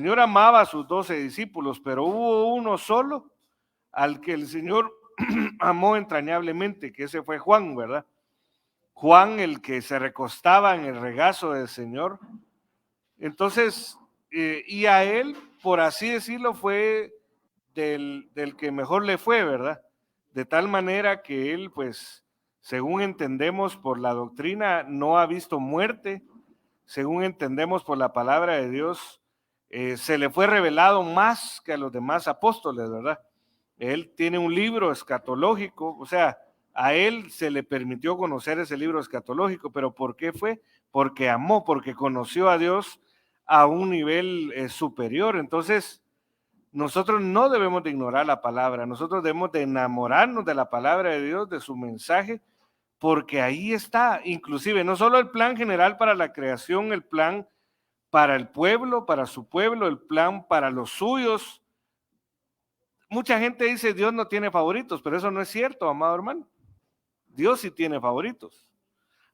Señor amaba a sus 12 discípulos, pero hubo uno solo al que el Señor amó entrañablemente, que ese fue Juan, ¿verdad? Juan, el que se recostaba en el regazo del Señor. Entonces, y a él, por así decirlo, fue del que mejor le fue, ¿verdad? De tal manera que él, pues, según entendemos por la doctrina, no ha visto muerte, según entendemos por la palabra de Dios, se le fue revelado más que a los demás apóstoles, ¿verdad? Él tiene un libro escatológico, o sea, a él se le permitió conocer ese libro escatológico, pero ¿por qué fue? Porque amó, porque conoció a Dios a un nivel superior. Entonces, nosotros no debemos de ignorar la palabra, nosotros debemos de enamorarnos de la palabra de Dios, de su mensaje, porque ahí está, inclusive, no solo el plan general para la creación, el plan para el pueblo, para su pueblo, el plan para los suyos. Mucha gente dice Dios no tiene favoritos, pero eso no es cierto, amado hermano. Dios sí tiene favoritos.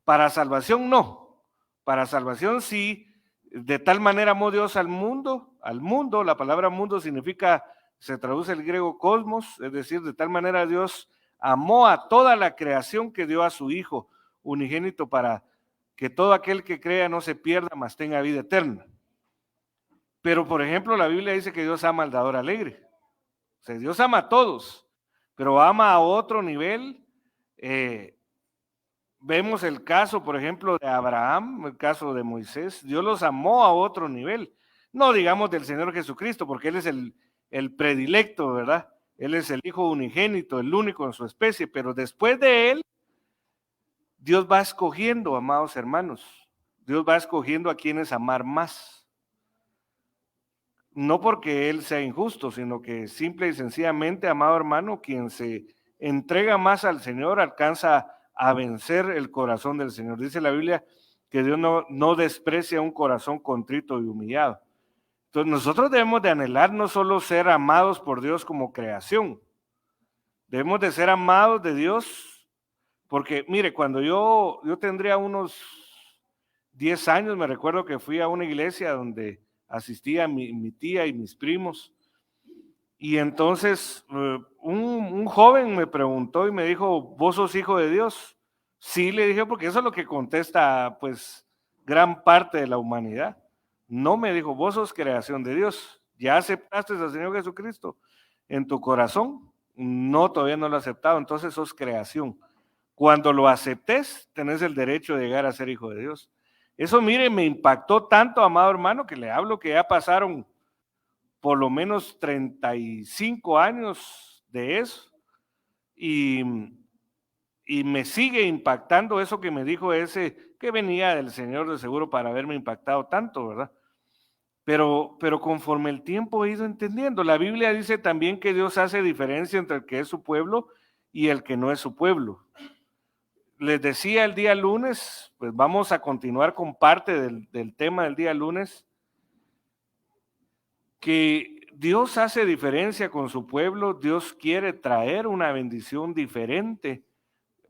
Para salvación no. Para salvación sí. De tal manera amó Dios al mundo. La palabra mundo significa, se traduce el griego cosmos, es decir, de tal manera Dios amó a toda la creación que dio a su Hijo unigénito para que todo aquel que crea no se pierda, mas tenga vida eterna. Pero, por ejemplo, la Biblia dice que Dios ama al dador alegre. O sea, Dios ama a todos, pero ama a otro nivel. Vemos el caso, por ejemplo, de Abraham, el caso de Moisés. Dios los amó a otro nivel. No digamos del Señor Jesucristo, porque Él es el predilecto, ¿verdad? Él es el Hijo unigénito, el único en su especie, pero después de Él, Dios va escogiendo, amados hermanos. Dios va escogiendo a quienes amar más. No porque Él sea injusto, sino que simple y sencillamente, amado hermano, quien se entrega más al Señor alcanza a vencer el corazón del Señor. Dice la Biblia que Dios no desprecia un corazón contrito y humillado. Entonces nosotros debemos de anhelar no solo ser amados por Dios como creación, debemos de ser amados de Dios, porque mire, cuando yo tendría unos 10 años, me recuerdo que fui a una iglesia donde asistía mi tía y mis primos, y entonces un joven me preguntó y me dijo, ¿vos sos hijo de Dios? Sí, le dije, porque eso es lo que contesta pues gran parte de la humanidad. No, me dijo, vos sos creación de Dios, ¿ya aceptaste al Señor Jesucristo en tu corazón? No, todavía no lo he aceptado, entonces sos creación. Cuando lo aceptes, tenés el derecho de llegar a ser hijo de Dios. Eso, mire, me impactó tanto, amado hermano, que le hablo que ya pasaron por lo menos 35 años de eso, y me sigue impactando eso que me dijo ese que venía del Señor de seguro para haberme impactado tanto, ¿verdad? Pero conforme el tiempo he ido entendiendo, la Biblia dice también que Dios hace diferencia entre el que es su pueblo y el que no es su pueblo. Les decía el día lunes, pues vamos a continuar con parte del tema del día lunes, que Dios hace diferencia con su pueblo. Dios quiere traer una bendición diferente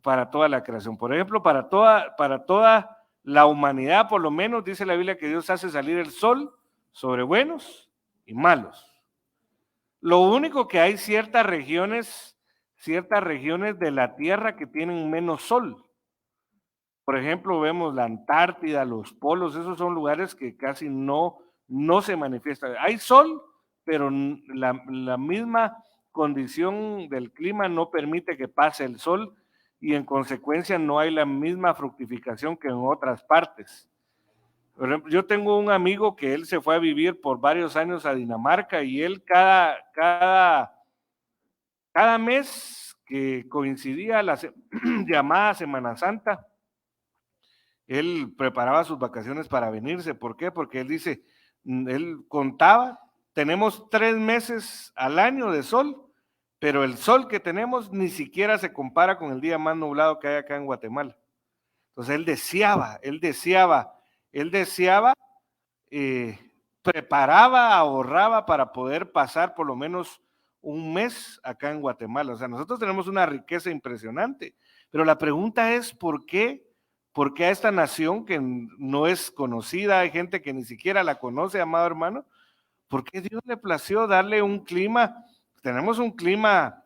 para toda la creación. Por ejemplo, para toda la humanidad, por lo menos dice la Biblia que Dios hace salir el sol sobre buenos y malos. Lo único que hay ciertas regiones de la Tierra que tienen menos sol. Por ejemplo, vemos la Antártida, los polos, esos son lugares que casi no se manifiesta. Hay sol, pero la misma condición del clima no permite que pase el sol y en consecuencia no hay la misma fructificación que en otras partes. Por ejemplo, yo tengo un amigo que él se fue a vivir por varios años a Dinamarca y él cada mes que coincidía la llamada Semana Santa, él preparaba sus vacaciones para venirse. ¿Por qué? Porque él dice, él contaba, tenemos 3 meses al año de sol, pero el sol que tenemos ni siquiera se compara con el día más nublado que hay acá en Guatemala. Entonces él deseaba, preparaba, ahorraba para poder pasar por lo menos un mes acá en Guatemala. O sea, nosotros tenemos una riqueza impresionante, pero la pregunta es, ¿por qué? ¿Por qué a esta nación que no es conocida, hay gente que ni siquiera la conoce, amado hermano? porque Dios le plació darle un clima. Tenemos un clima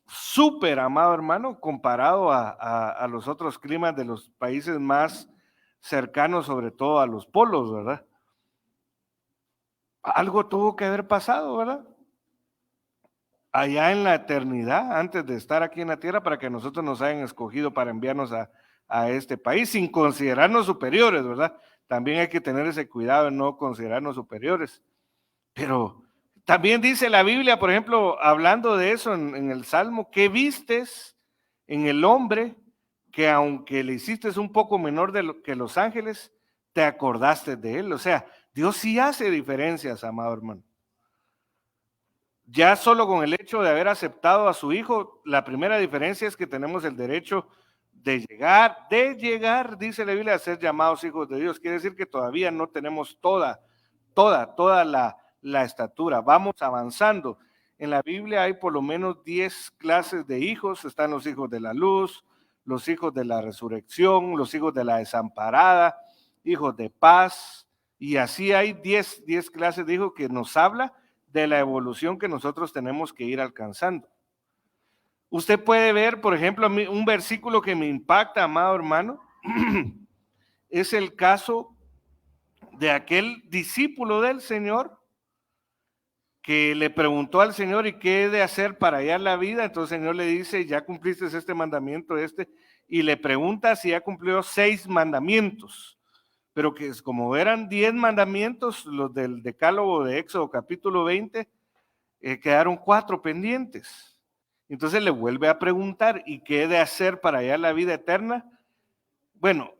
súper, amado hermano, comparado a los otros climas de los países más cercanos, sobre todo a los polos, ¿verdad? Algo tuvo que haber pasado, ¿verdad? Allá en la eternidad, antes de estar aquí en la tierra, para que nosotros nos hayan escogido para enviarnos a este país, sin considerarnos superiores, ¿verdad? También hay que tener ese cuidado de no considerarnos superiores. Pero también dice la Biblia, por ejemplo, hablando de eso en el Salmo, ¿qué vistes en el hombre que aunque le hiciste un poco menor de lo que los ángeles, te acordaste de él? O sea, Dios sí hace diferencias, amado hermano. Ya solo con el hecho de haber aceptado a su hijo, la primera diferencia es que tenemos el derecho de llegar, dice la Biblia, a ser llamados hijos de Dios. Quiere decir que todavía no tenemos toda la estatura. Vamos avanzando. En la Biblia hay por lo menos 10 clases de hijos. Están los hijos de la luz, los hijos de la resurrección, los hijos de la desamparada, hijos de paz. Y así hay 10 clases de hijos que nos habla de la evolución que nosotros tenemos que ir alcanzando. Usted puede ver, por ejemplo, un versículo que me impacta, amado hermano, es el caso de aquel discípulo del Señor que le preguntó al Señor, ¿y qué he de hacer para hallar la vida? Entonces el Señor le dice, ya cumpliste este mandamiento, y le pregunta si ya cumplió 6 mandamientos, pero que como eran 10 mandamientos, los del decálogo de Éxodo capítulo 20, quedaron 4 pendientes. Entonces le vuelve a preguntar, ¿y qué he de hacer para hallar la vida eterna? Bueno,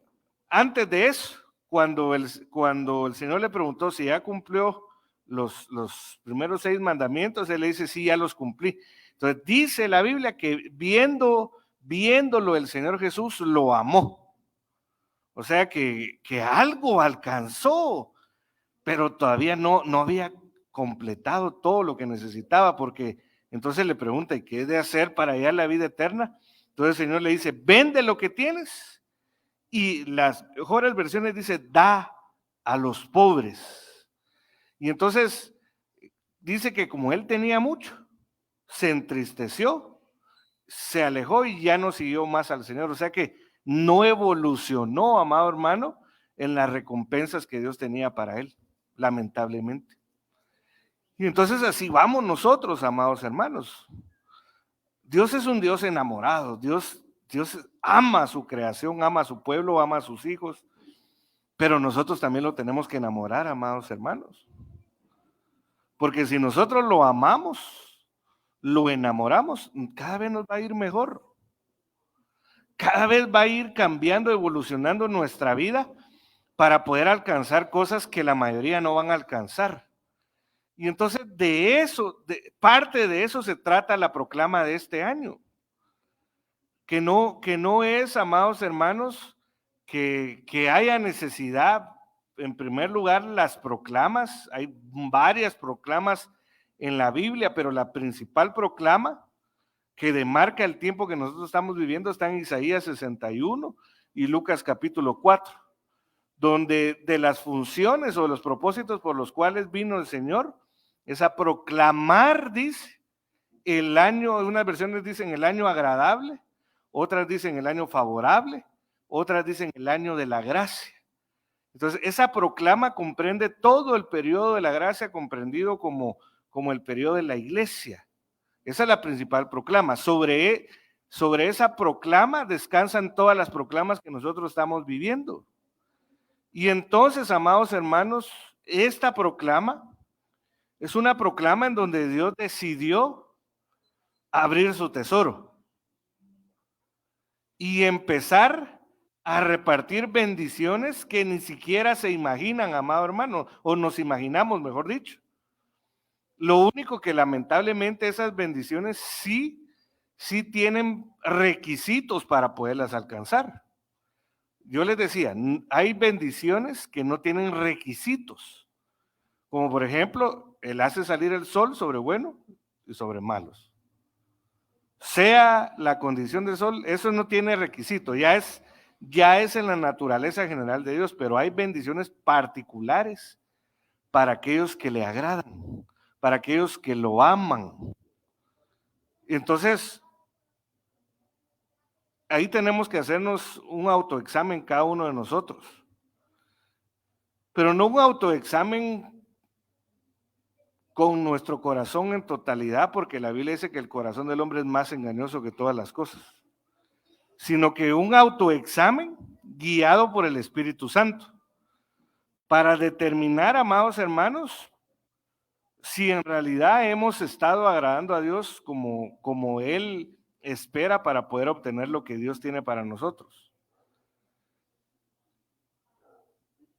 antes de eso, cuando el Señor le preguntó si ya cumplió los primeros 6 mandamientos, él le dice, sí, ya los cumplí. Entonces dice la Biblia que viéndolo el Señor Jesús lo amó. O sea que algo alcanzó, pero todavía no había completado todo lo que necesitaba, porque entonces le pregunta, ¿y qué he de hacer para hallar la vida eterna? Entonces el Señor le dice, vende lo que tienes, y las mejores versiones dice, da a los pobres. Y entonces dice que como él tenía mucho, se entristeció, se alejó y ya no siguió más al Señor. O sea que no evolucionó, amado hermano, en las recompensas que Dios tenía para él, lamentablemente. Y entonces así vamos nosotros, amados hermanos. Dios es un Dios enamorado. Dios ama a su creación, ama a su pueblo, ama a sus hijos. Pero nosotros también lo tenemos que enamorar, amados hermanos. Porque si nosotros lo amamos, lo enamoramos, cada vez nos va a ir mejor. Cada vez va a ir cambiando, evolucionando nuestra vida para poder alcanzar cosas que la mayoría no van a alcanzar. Y entonces parte de eso se trata la proclama de este año. Que no es, amados hermanos, que haya necesidad. En primer lugar, las proclamas, hay varias proclamas en la Biblia, pero la principal proclama que demarca el tiempo que nosotros estamos viviendo está en Isaías 61 y Lucas capítulo 4, donde de las funciones o de los propósitos por los cuales vino el Señor, es a proclamar, dice, el año, unas versiones dicen el año agradable, otras dicen el año favorable, otras dicen el año de la gracia. Entonces, esa proclama comprende todo el periodo de la gracia, comprendido como el periodo de la iglesia. Esa es la principal proclama. Sobre esa proclama descansan todas las proclamas que nosotros estamos viviendo. Y entonces, amados hermanos, esta proclama es una proclama en donde Dios decidió abrir su tesoro y empezar a repartir bendiciones que ni siquiera se imaginan, amado hermano, o nos imaginamos, mejor dicho. Lo único que lamentablemente esas bendiciones sí tienen requisitos para poderlas alcanzar. Yo les decía, hay bendiciones que no tienen requisitos, como por ejemplo, Él hace salir el sol sobre buenos y sobre malos. Sea la condición del sol, eso no tiene requisito, ya es en la naturaleza general de Dios, pero hay bendiciones particulares para aquellos que le agradan, para aquellos que lo aman. Entonces, ahí tenemos que hacernos un autoexamen cada uno de nosotros, pero no un autoexamen con nuestro corazón en totalidad, porque la Biblia dice que el corazón del hombre es más engañoso que todas las cosas, sino que un autoexamen guiado por el Espíritu Santo, para determinar, amados hermanos, si en realidad hemos estado agradando a Dios como Él espera para poder obtener lo que Dios tiene para nosotros.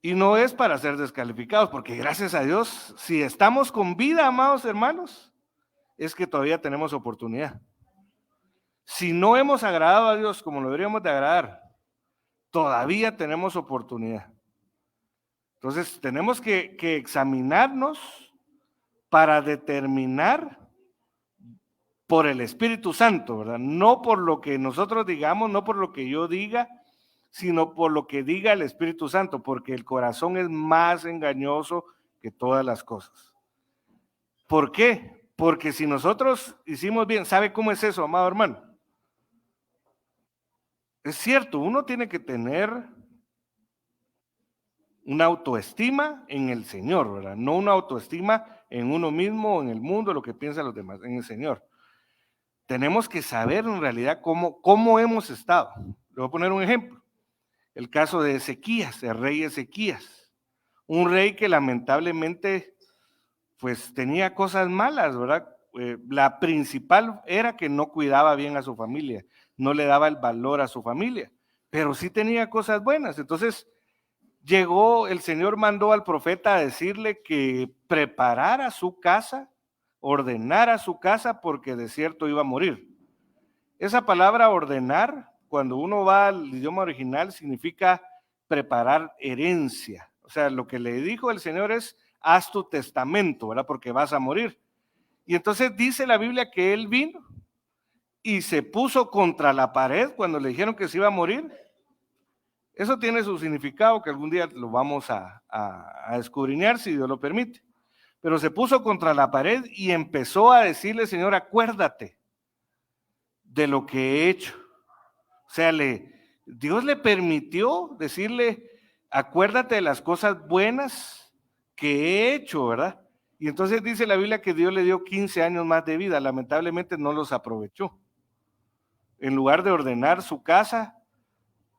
Y no es para ser descalificados, porque gracias a Dios, si estamos con vida, amados hermanos, es que todavía tenemos oportunidad. Si no hemos agradado a Dios como lo deberíamos de agradar, todavía tenemos oportunidad. Entonces, tenemos que examinarnos para determinar por el Espíritu Santo, ¿verdad? No por lo que nosotros digamos, no por lo que yo diga, sino por lo que diga el Espíritu Santo, porque el corazón es más engañoso que todas las cosas. ¿Por qué? Porque si nosotros hicimos bien, ¿sabe cómo es eso, amado hermano? Es cierto, uno tiene que tener una autoestima en el Señor, ¿verdad? No una autoestima en uno mismo, en el mundo, lo que piensan los demás, en el Señor. Tenemos que saber en realidad cómo hemos estado. Le voy a poner un ejemplo. El caso de Ezequías, el rey Ezequías. Un rey que lamentablemente pues tenía cosas malas, ¿verdad? La principal era que no cuidaba bien a su familia, no le daba el valor a su familia, pero sí tenía cosas buenas. Entonces llegó, el Señor mandó al profeta a decirle que preparara su casa, ordenara su casa, porque de cierto iba a morir. Esa palabra ordenar, cuando uno va al idioma original, significa preparar herencia. O sea, lo que le dijo el Señor es, haz tu testamento, ¿verdad? Porque vas a morir. Y entonces dice la Biblia que él vino y se puso contra la pared cuando le dijeron que se iba a morir. Eso tiene su significado que algún día lo vamos a escudriñar si Dios lo permite. Pero se puso contra la pared y empezó a decirle, Señor, acuérdate de lo que he hecho. O sea, Dios le permitió decirle, acuérdate de las cosas buenas que he hecho, ¿verdad? Y entonces dice la Biblia que Dios le dio 15 años más de vida, lamentablemente no los aprovechó. En lugar de ordenar su casa,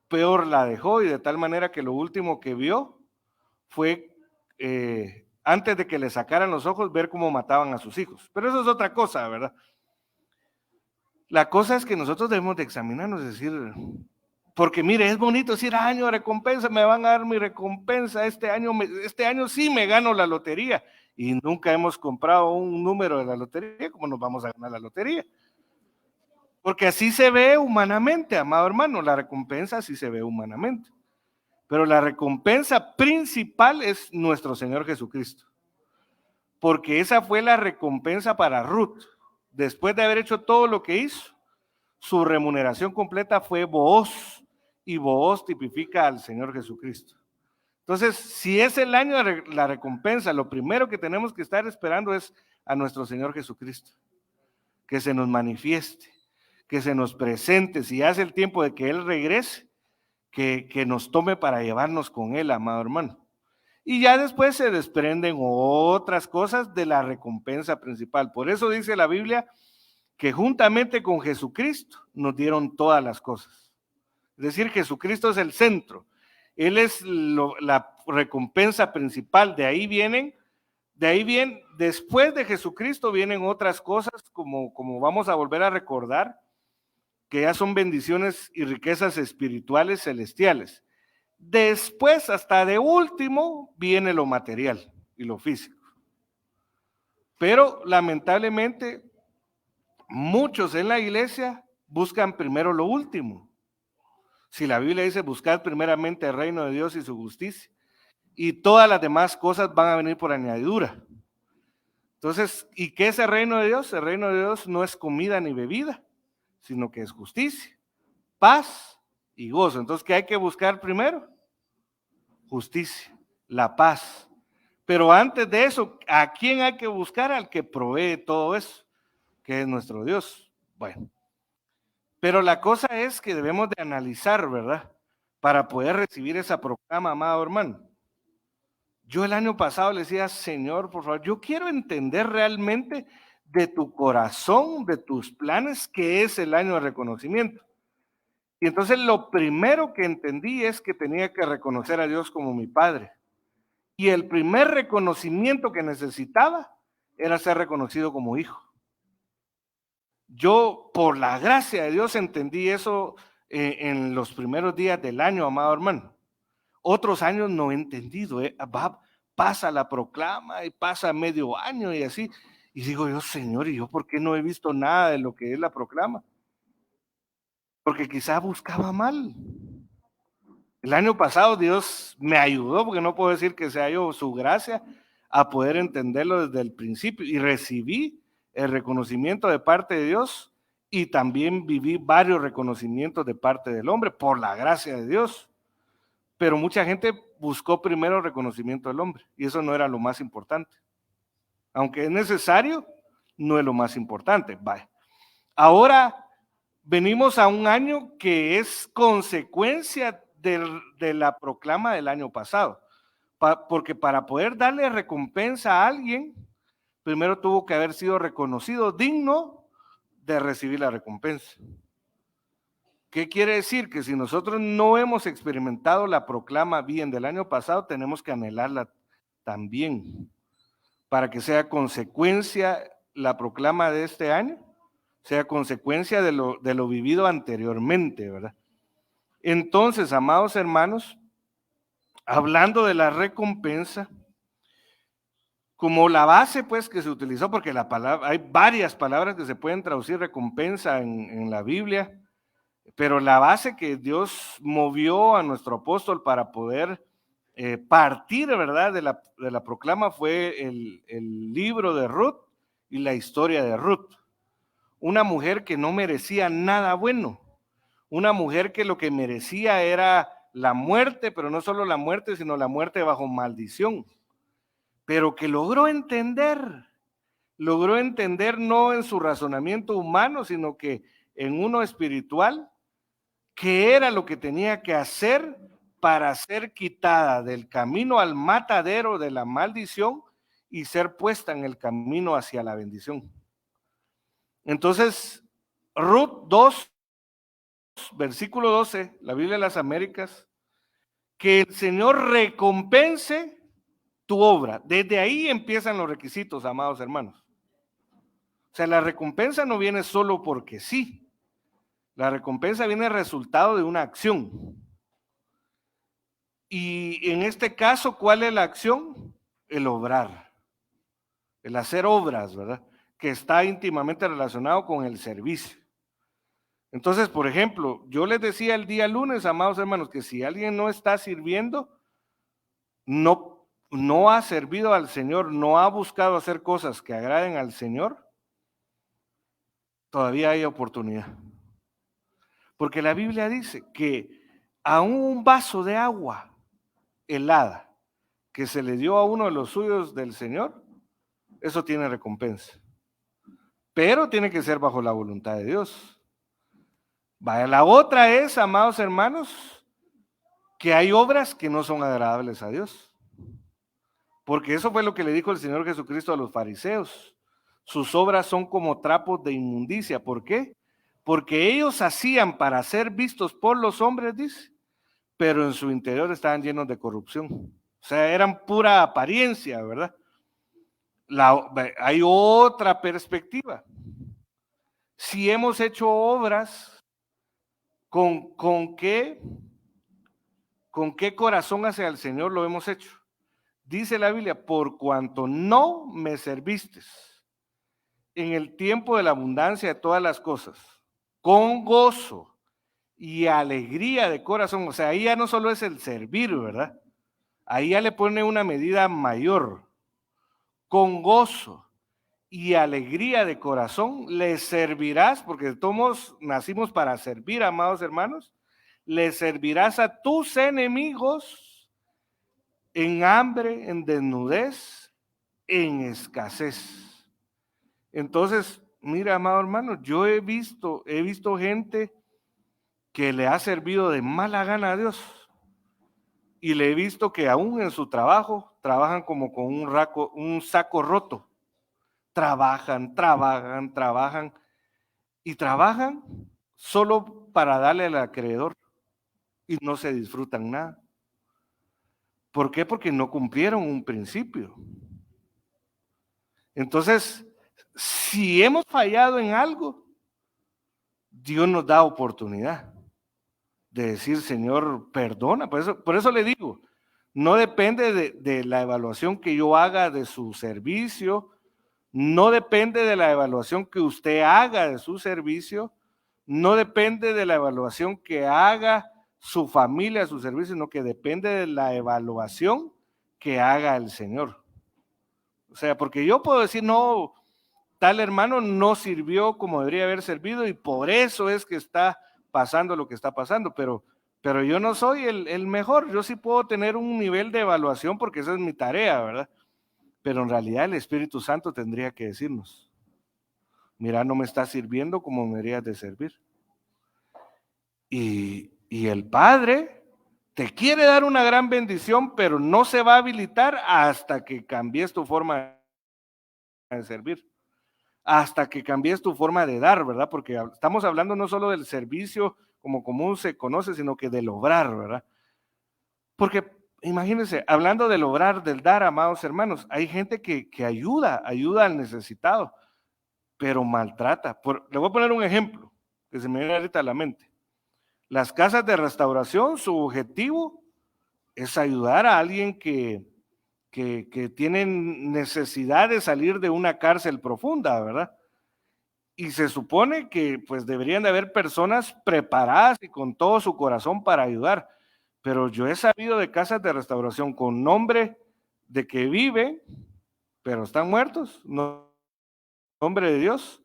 peor la dejó, y de tal manera que lo último que vio fue, antes de que le sacaran los ojos, ver cómo mataban a sus hijos. Pero eso es otra cosa, ¿verdad? La cosa es que nosotros debemos de examinarnos, es decir, porque mire, es bonito decir, año de recompensa, me van a dar mi recompensa, este año sí me gano la lotería, y nunca hemos comprado un número de la lotería, ¿cómo nos vamos a ganar la lotería? Porque así se ve humanamente, amado hermano, la recompensa así se ve humanamente. Pero la recompensa principal es nuestro Señor Jesucristo. Porque esa fue la recompensa para Ruth. Después de haber hecho todo lo que hizo, su remuneración completa fue Booz, y Booz tipifica al Señor Jesucristo. Entonces, si es el año de la recompensa, lo primero que tenemos que estar esperando es a nuestro Señor Jesucristo. Que se nos manifieste, que se nos presente, si hace el tiempo de que Él regrese, que nos tome para llevarnos con Él, amado hermano. Y ya después se desprenden otras cosas de la recompensa principal. Por eso dice la Biblia que juntamente con Jesucristo nos dieron todas las cosas. Es decir, Jesucristo es el centro. Él es la recompensa principal. De ahí vienen, después de Jesucristo vienen otras cosas, como vamos a volver a recordar, que ya son bendiciones y riquezas espirituales celestiales. Después, hasta de último, viene lo material y lo físico. Pero lamentablemente, muchos en la iglesia buscan primero lo último. Si la Biblia dice, buscad primeramente el reino de Dios y su justicia, y todas las demás cosas van a venir por añadidura. Entonces, ¿y qué es el reino de Dios? El reino de Dios no es comida ni bebida, sino que es justicia, paz y gozo. Entonces, ¿qué hay que buscar primero? Justicia, la paz. Pero antes de eso, ¿a quién hay que buscar? Al que provee todo eso, que es nuestro Dios. Bueno, pero la cosa es que debemos de analizar, ¿verdad? Para poder recibir esa proclama, amado hermano. Yo el año pasado le decía, Señor, por favor, yo quiero entender realmente de tu corazón, de tus planes, qué es el año de reconocimiento. Y entonces lo primero que entendí es que tenía que reconocer a Dios como mi Padre. Y el primer reconocimiento que necesitaba era ser reconocido como hijo. Yo, por la gracia de Dios, entendí eso en los primeros días del año, amado hermano. Otros años no he entendido, pasa la proclama y pasa medio año y así. Y digo yo, Señor, ¿y yo por qué no he visto nada de lo que es la proclama? Porque quizá buscaba mal. El año pasado Dios me ayudó, porque no puedo decir que sea yo su gracia, a poder entenderlo desde el principio. Y recibí el reconocimiento de parte de Dios y también viví varios reconocimientos de parte del hombre por la gracia de Dios. Pero mucha gente buscó primero el reconocimiento del hombre y eso no era lo más importante. Aunque es necesario, no es lo más importante. Vaya. Ahora venimos a un año que es consecuencia de la proclama del año pasado. Porque para poder darle recompensa a alguien, primero tuvo que haber sido reconocido digno de recibir la recompensa. ¿Qué quiere decir? Que si nosotros no hemos experimentado la proclama bien del año pasado, tenemos que anhelarla también para que sea consecuencia la proclama de este año, sea consecuencia de lo vivido anteriormente, ¿verdad? Entonces, amados hermanos, hablando de la recompensa, como la base pues que se utilizó, porque la palabra, hay varias palabras que se pueden traducir recompensa en la Biblia, pero la base que Dios movió a nuestro apóstol para poder partir, ¿verdad?, de la proclama fue el libro de Ruth y la historia de Ruth. Una mujer que no merecía nada bueno, una mujer que lo que merecía era la muerte, pero no solo la muerte, sino la muerte bajo maldición, pero que logró entender no en su razonamiento humano, sino que en uno espiritual, qué era lo que tenía que hacer para ser quitada del camino al matadero de la maldición y ser puesta en el camino hacia la bendición. Entonces, Ruth 2, versículo 12, la Biblia de las Américas, que el Señor recompense tu obra. Desde ahí empiezan los requisitos, amados hermanos. O sea, la recompensa no viene solo porque sí. La recompensa viene resultado de una acción. Y en este caso, ¿cuál es la acción? El obrar, el hacer obras, ¿verdad? Que está íntimamente relacionado con el servicio. Entonces, por ejemplo, yo les decía el día lunes, amados hermanos, que si alguien no está sirviendo, no ha servido al Señor, no ha buscado hacer cosas que agraden al Señor, todavía hay oportunidad. Porque la Biblia dice que aún un vaso de agua helada que se le dio a uno de los suyos del Señor, eso tiene recompensa. Pero tiene que ser bajo la voluntad de Dios. Vaya, la otra es, amados hermanos, que hay obras que no son agradables a Dios. Porque eso fue lo que le dijo el Señor Jesucristo a los fariseos. Sus obras son como trapos de inmundicia. ¿Por qué? Porque ellos hacían para ser vistos por los hombres, dice, pero en su interior estaban llenos de corrupción. O sea, eran pura apariencia, ¿verdad? Hay otra perspectiva. Si hemos hecho obras, ¿con qué corazón hacia el Señor lo hemos hecho? Dice la Biblia, por cuanto no me serviste en el tiempo de la abundancia de todas las cosas, con gozo y alegría de corazón. O sea, ahí ya no solo es el servir, ¿verdad? Ahí ya le pone una medida mayor. Con gozo y alegría de corazón le servirás, porque todos nacimos para servir, amados hermanos, le servirás a tus enemigos en hambre, en desnudez, en escasez. Entonces, mira, amado hermano, yo he visto gente que le ha servido de mala gana a Dios. Y le he visto que aún en su trabajo trabajan como con un saco roto. Trabajan y trabajan solo para darle al acreedor y no se disfrutan nada. ¿Por qué? Porque no cumplieron un principio. Entonces, si hemos fallado en algo, Dios nos da oportunidad de decir, Señor, perdona. Por eso le digo, no depende de la evaluación que yo haga de su servicio, no depende de la evaluación que usted haga de su servicio, no depende de la evaluación que haga su familia, su servicio, sino que depende de la evaluación que haga el Señor. O sea, porque yo puedo decir, no, tal hermano no sirvió como debería haber servido y por eso es que está pasando lo que está pasando, pero yo no soy el mejor, yo sí puedo tener un nivel de evaluación porque esa es mi tarea, ¿verdad? Pero en realidad el Espíritu Santo tendría que decirnos, mira, no me estás sirviendo como me deberías de servir. Y el Padre te quiere dar una gran bendición, pero no se va a habilitar hasta que cambies tu forma de servir, hasta que cambies tu forma de dar, ¿verdad? Porque estamos hablando no solo del servicio como común se conoce, sino que del obrar, ¿verdad? Porque imagínense, hablando del obrar, del dar, amados hermanos, hay gente que ayuda al necesitado, pero maltrata. Le voy a poner un ejemplo que se me viene ahorita a la mente. Las casas de restauración, su objetivo es ayudar a alguien que tiene necesidad de salir de una cárcel profunda, ¿verdad? Y se supone que pues deberían de haber personas preparadas y con todo su corazón para ayudar. Pero yo he sabido de casas de restauración con nombre de que viven, pero están muertos, nombre de Dios,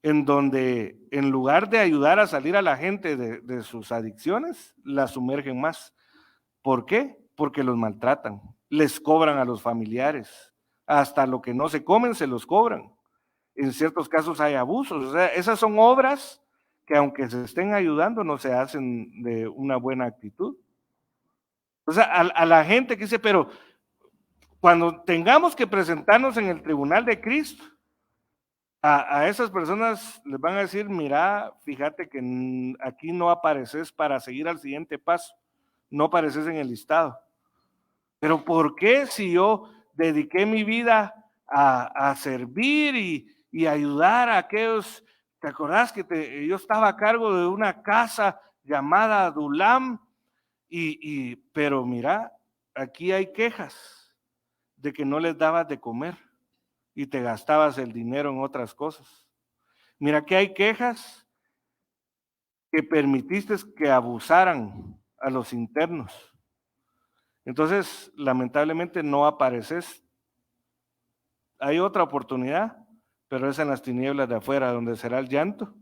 en donde en lugar de ayudar a salir a la gente de sus adicciones, la sumergen más. ¿Por qué? Porque los maltratan, les cobran a los familiares, hasta lo que no se comen se los cobran. En ciertos casos hay abusos, o sea, esas son obras que aunque se estén ayudando no se hacen de una buena actitud. O sea, a la gente que dice, pero cuando tengamos que presentarnos en el tribunal de Cristo, a esas personas les van a decir, mira, fíjate que aquí no apareces para seguir al siguiente paso, no apareces en el listado. Pero ¿por qué si yo dediqué mi vida a servir y ayudar a aquellos? ¿Te acordás que yo estaba a cargo de una casa llamada Dulam? Pero mira, aquí hay quejas de que no les dabas de comer y te gastabas el dinero en otras cosas. Mira que hay quejas que permitiste que abusaran a los internos. Entonces, lamentablemente no apareces. Hay otra oportunidad, pero es en las tinieblas de afuera, donde será el llanto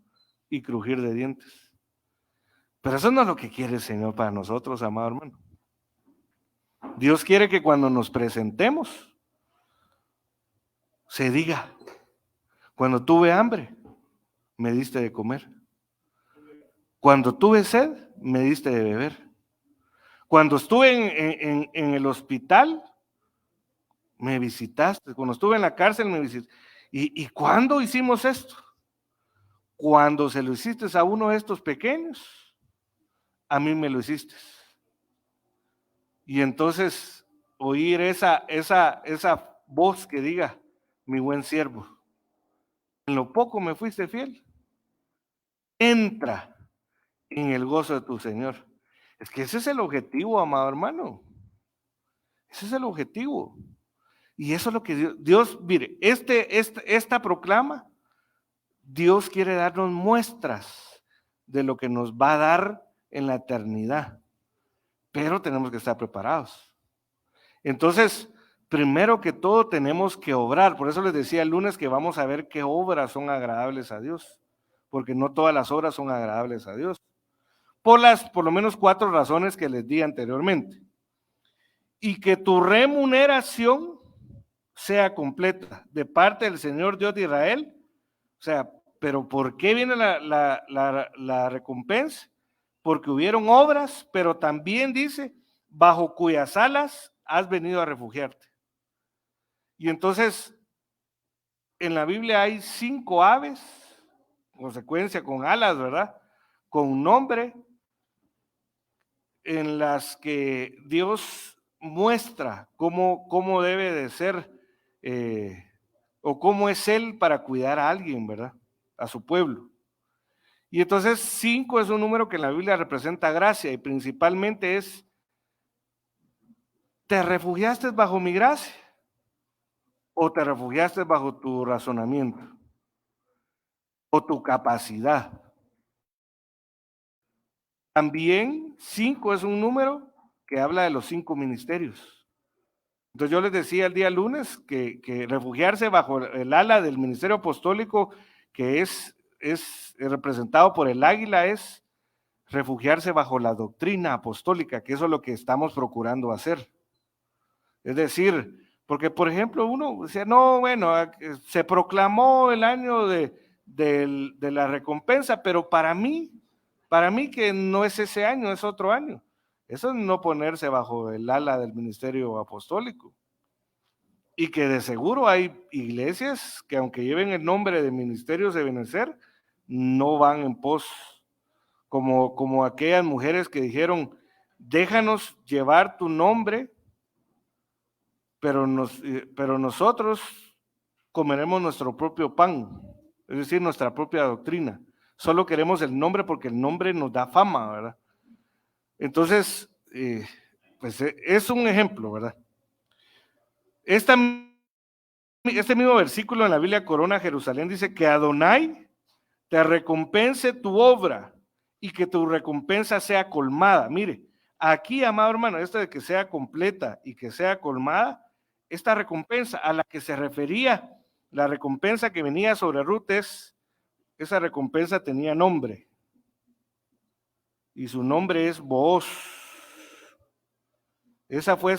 y crujir de dientes. Pero eso no es lo que quiere el Señor para nosotros, amado hermano. Dios quiere que cuando nos presentemos, se diga, cuando tuve hambre, me diste de comer. Cuando tuve sed, me diste de beber. Cuando estuve en el hospital, me visitaste. Cuando estuve en la cárcel, me visitaste. ¿Y cuándo hicimos esto? Cuando se lo hiciste a uno de estos pequeños, a mí me lo hiciste. Y entonces oír esa voz que diga, mi buen siervo, en lo poco me fuiste fiel, entra en el gozo de tu Señor. Es que ese es el objetivo, amado hermano. Ese es el objetivo. Y eso es lo que Dios mire, esta proclama, Dios quiere darnos muestras de lo que nos va a dar en la eternidad. Pero tenemos que estar preparados. Entonces, primero que todo tenemos que obrar. Por eso les decía el lunes que vamos a ver qué obras son agradables a Dios. Porque no todas las obras son agradables a Dios. Por lo menos 4 razones que les di anteriormente. y que tu remuneración sea completa de parte del Señor Dios de Israel. O sea, pero ¿por qué viene la recompensa? Porque hubieron obras, pero también dice, bajo cuyas alas has venido a refugiarte. Y entonces, en la Biblia hay 5 aves, consecuencia con alas, ¿verdad? Con nombre, en las que Dios muestra cómo debe de ser o cómo es Él para cuidar a alguien, ¿verdad? A su pueblo. Y entonces 5 es un número que en la Biblia representa gracia y principalmente es, ¿te refugiaste bajo mi gracia o te refugiaste bajo tu razonamiento o tu capacidad? También 5 es un número que habla de los 5 ministerios. Entonces yo les decía el día lunes que refugiarse bajo el ala del ministerio apostólico, que es representado por el águila, es refugiarse bajo la doctrina apostólica, que eso es lo que estamos procurando hacer. Es decir, porque por ejemplo uno decía, no, bueno, se proclamó el año de la recompensa, pero para mí que no es ese año, es otro año. Eso es no ponerse bajo el ala del ministerio apostólico. Y que de seguro hay iglesias que aunque lleven el nombre de ministerios de Benecer, no van en pos, como aquellas mujeres que dijeron, déjanos llevar tu nombre, pero nosotros comeremos nuestro propio pan, es decir, nuestra propia doctrina. Solo queremos el nombre porque el nombre nos da fama, ¿verdad? Entonces, pues es un ejemplo, ¿verdad? Este mismo versículo en la Biblia Corona Jerusalén dice que Adonai te recompense tu obra y que tu recompensa sea colmada. Mire, aquí, amado hermano, esto de que sea completa y que sea colmada, esta recompensa a la que se refería, la recompensa que venía sobre Ruth esa recompensa tenía nombre y su nombre es Booz. Esa fue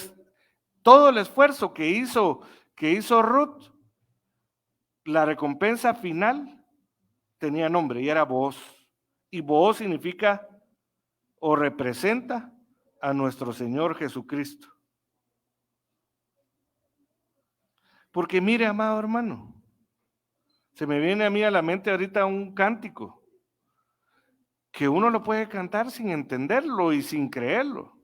todo el esfuerzo que hizo Ruth, la recompensa final tenía nombre y era Booz. Y Booz significa o representa a nuestro Señor Jesucristo. Porque mire, amado hermano, se me viene a mí a la mente ahorita un cántico que uno lo puede cantar sin entenderlo y sin creerlo.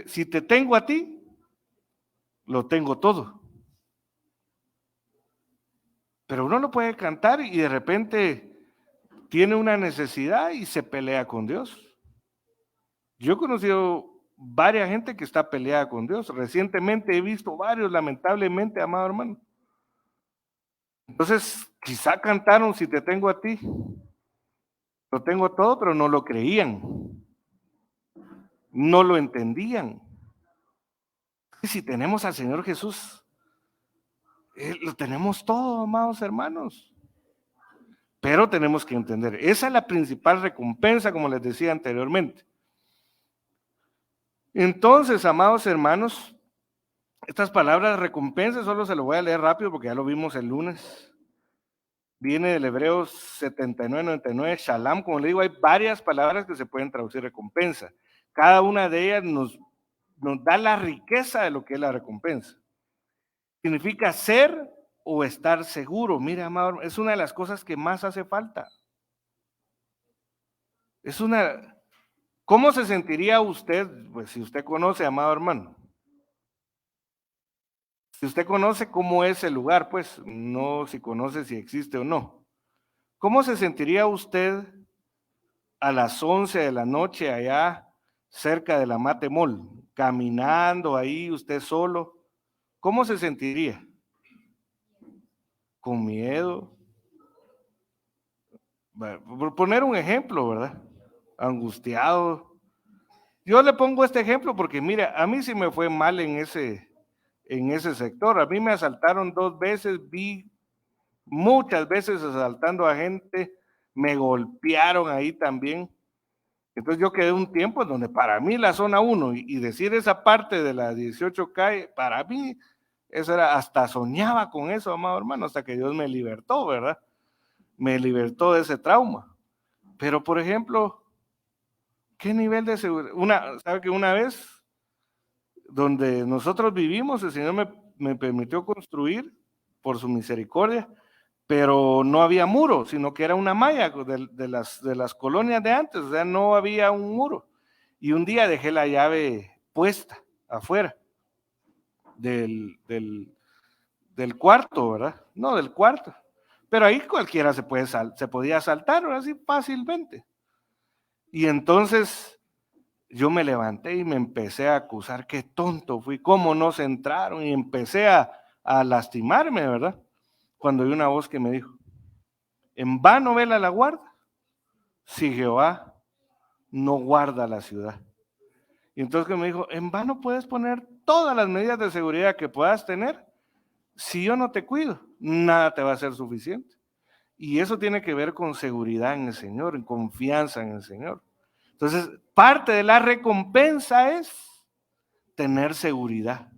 Si te tengo a ti, lo tengo todo. Pero uno lo puede cantar y de repente tiene una necesidad y se pelea con Dios. Yo he conocido varias gente que está peleada con Dios. Recientemente he visto varios, lamentablemente, amado hermano. Entonces, quizá cantaron si te tengo a ti. Lo tengo todo, pero no lo creían. No lo entendían. Y si tenemos al Señor Jesús, lo tenemos todo, amados hermanos. Pero tenemos que entender, esa es la principal recompensa, como les decía anteriormente. Entonces, amados hermanos, estas palabras recompensa solo se lo voy a leer rápido porque ya lo vimos el lunes. Viene del Hebreos 79-99, Shalom, como le digo, hay varias palabras que se pueden traducir recompensa. Cada una de ellas nos da la riqueza de lo que es la recompensa. Significa ser o estar seguro. Mira, amado, es una de las cosas que más hace falta. ¿Cómo se sentiría usted, pues si usted conoce, amado hermano? Si usted conoce cómo es el lugar, pues no si conoce si existe o no. ¿Cómo se sentiría usted a las 11 de la noche allá cerca de la Mate Mall, caminando ahí usted solo? ¿Cómo se sentiría? ¿Con miedo? Por poner un ejemplo, ¿verdad? Angustiado. Yo le pongo este ejemplo porque, mira, a mí sí me fue mal en ese sector. A mí me asaltaron 2 veces, vi muchas veces asaltando a gente, me golpearon ahí también. Entonces yo quedé un tiempo en donde para mí la zona 1 y decir esa parte de la 18 calle, para mí eso era, hasta soñaba con eso, amado hermano, hasta que Dios me libertó, ¿verdad? Me libertó de ese trauma. Pero por ejemplo, ¿qué nivel de seguridad? ¿Sabe que una vez donde nosotros vivimos, el Señor me permitió construir por su misericordia, pero no había muro, sino que era una malla de las colonias de antes, o sea, no había un muro. Y un día dejé la llave puesta afuera del cuarto, ¿verdad? No, del cuarto. Pero ahí cualquiera se podía saltar, así fácilmente. Y entonces yo me levanté y me empecé a acusar, qué tonto fui, cómo no se entraron, y empecé a lastimarme, ¿verdad? Cuando oí una voz que me dijo, en vano vela la guarda, si Jehová no guarda la ciudad. Y entonces que me dijo, en vano puedes poner todas las medidas de seguridad que puedas tener, si yo no te cuido, nada te va a ser suficiente. Y eso tiene que ver con seguridad en el Señor, en confianza en el Señor. Entonces, parte de la recompensa es tener seguridad,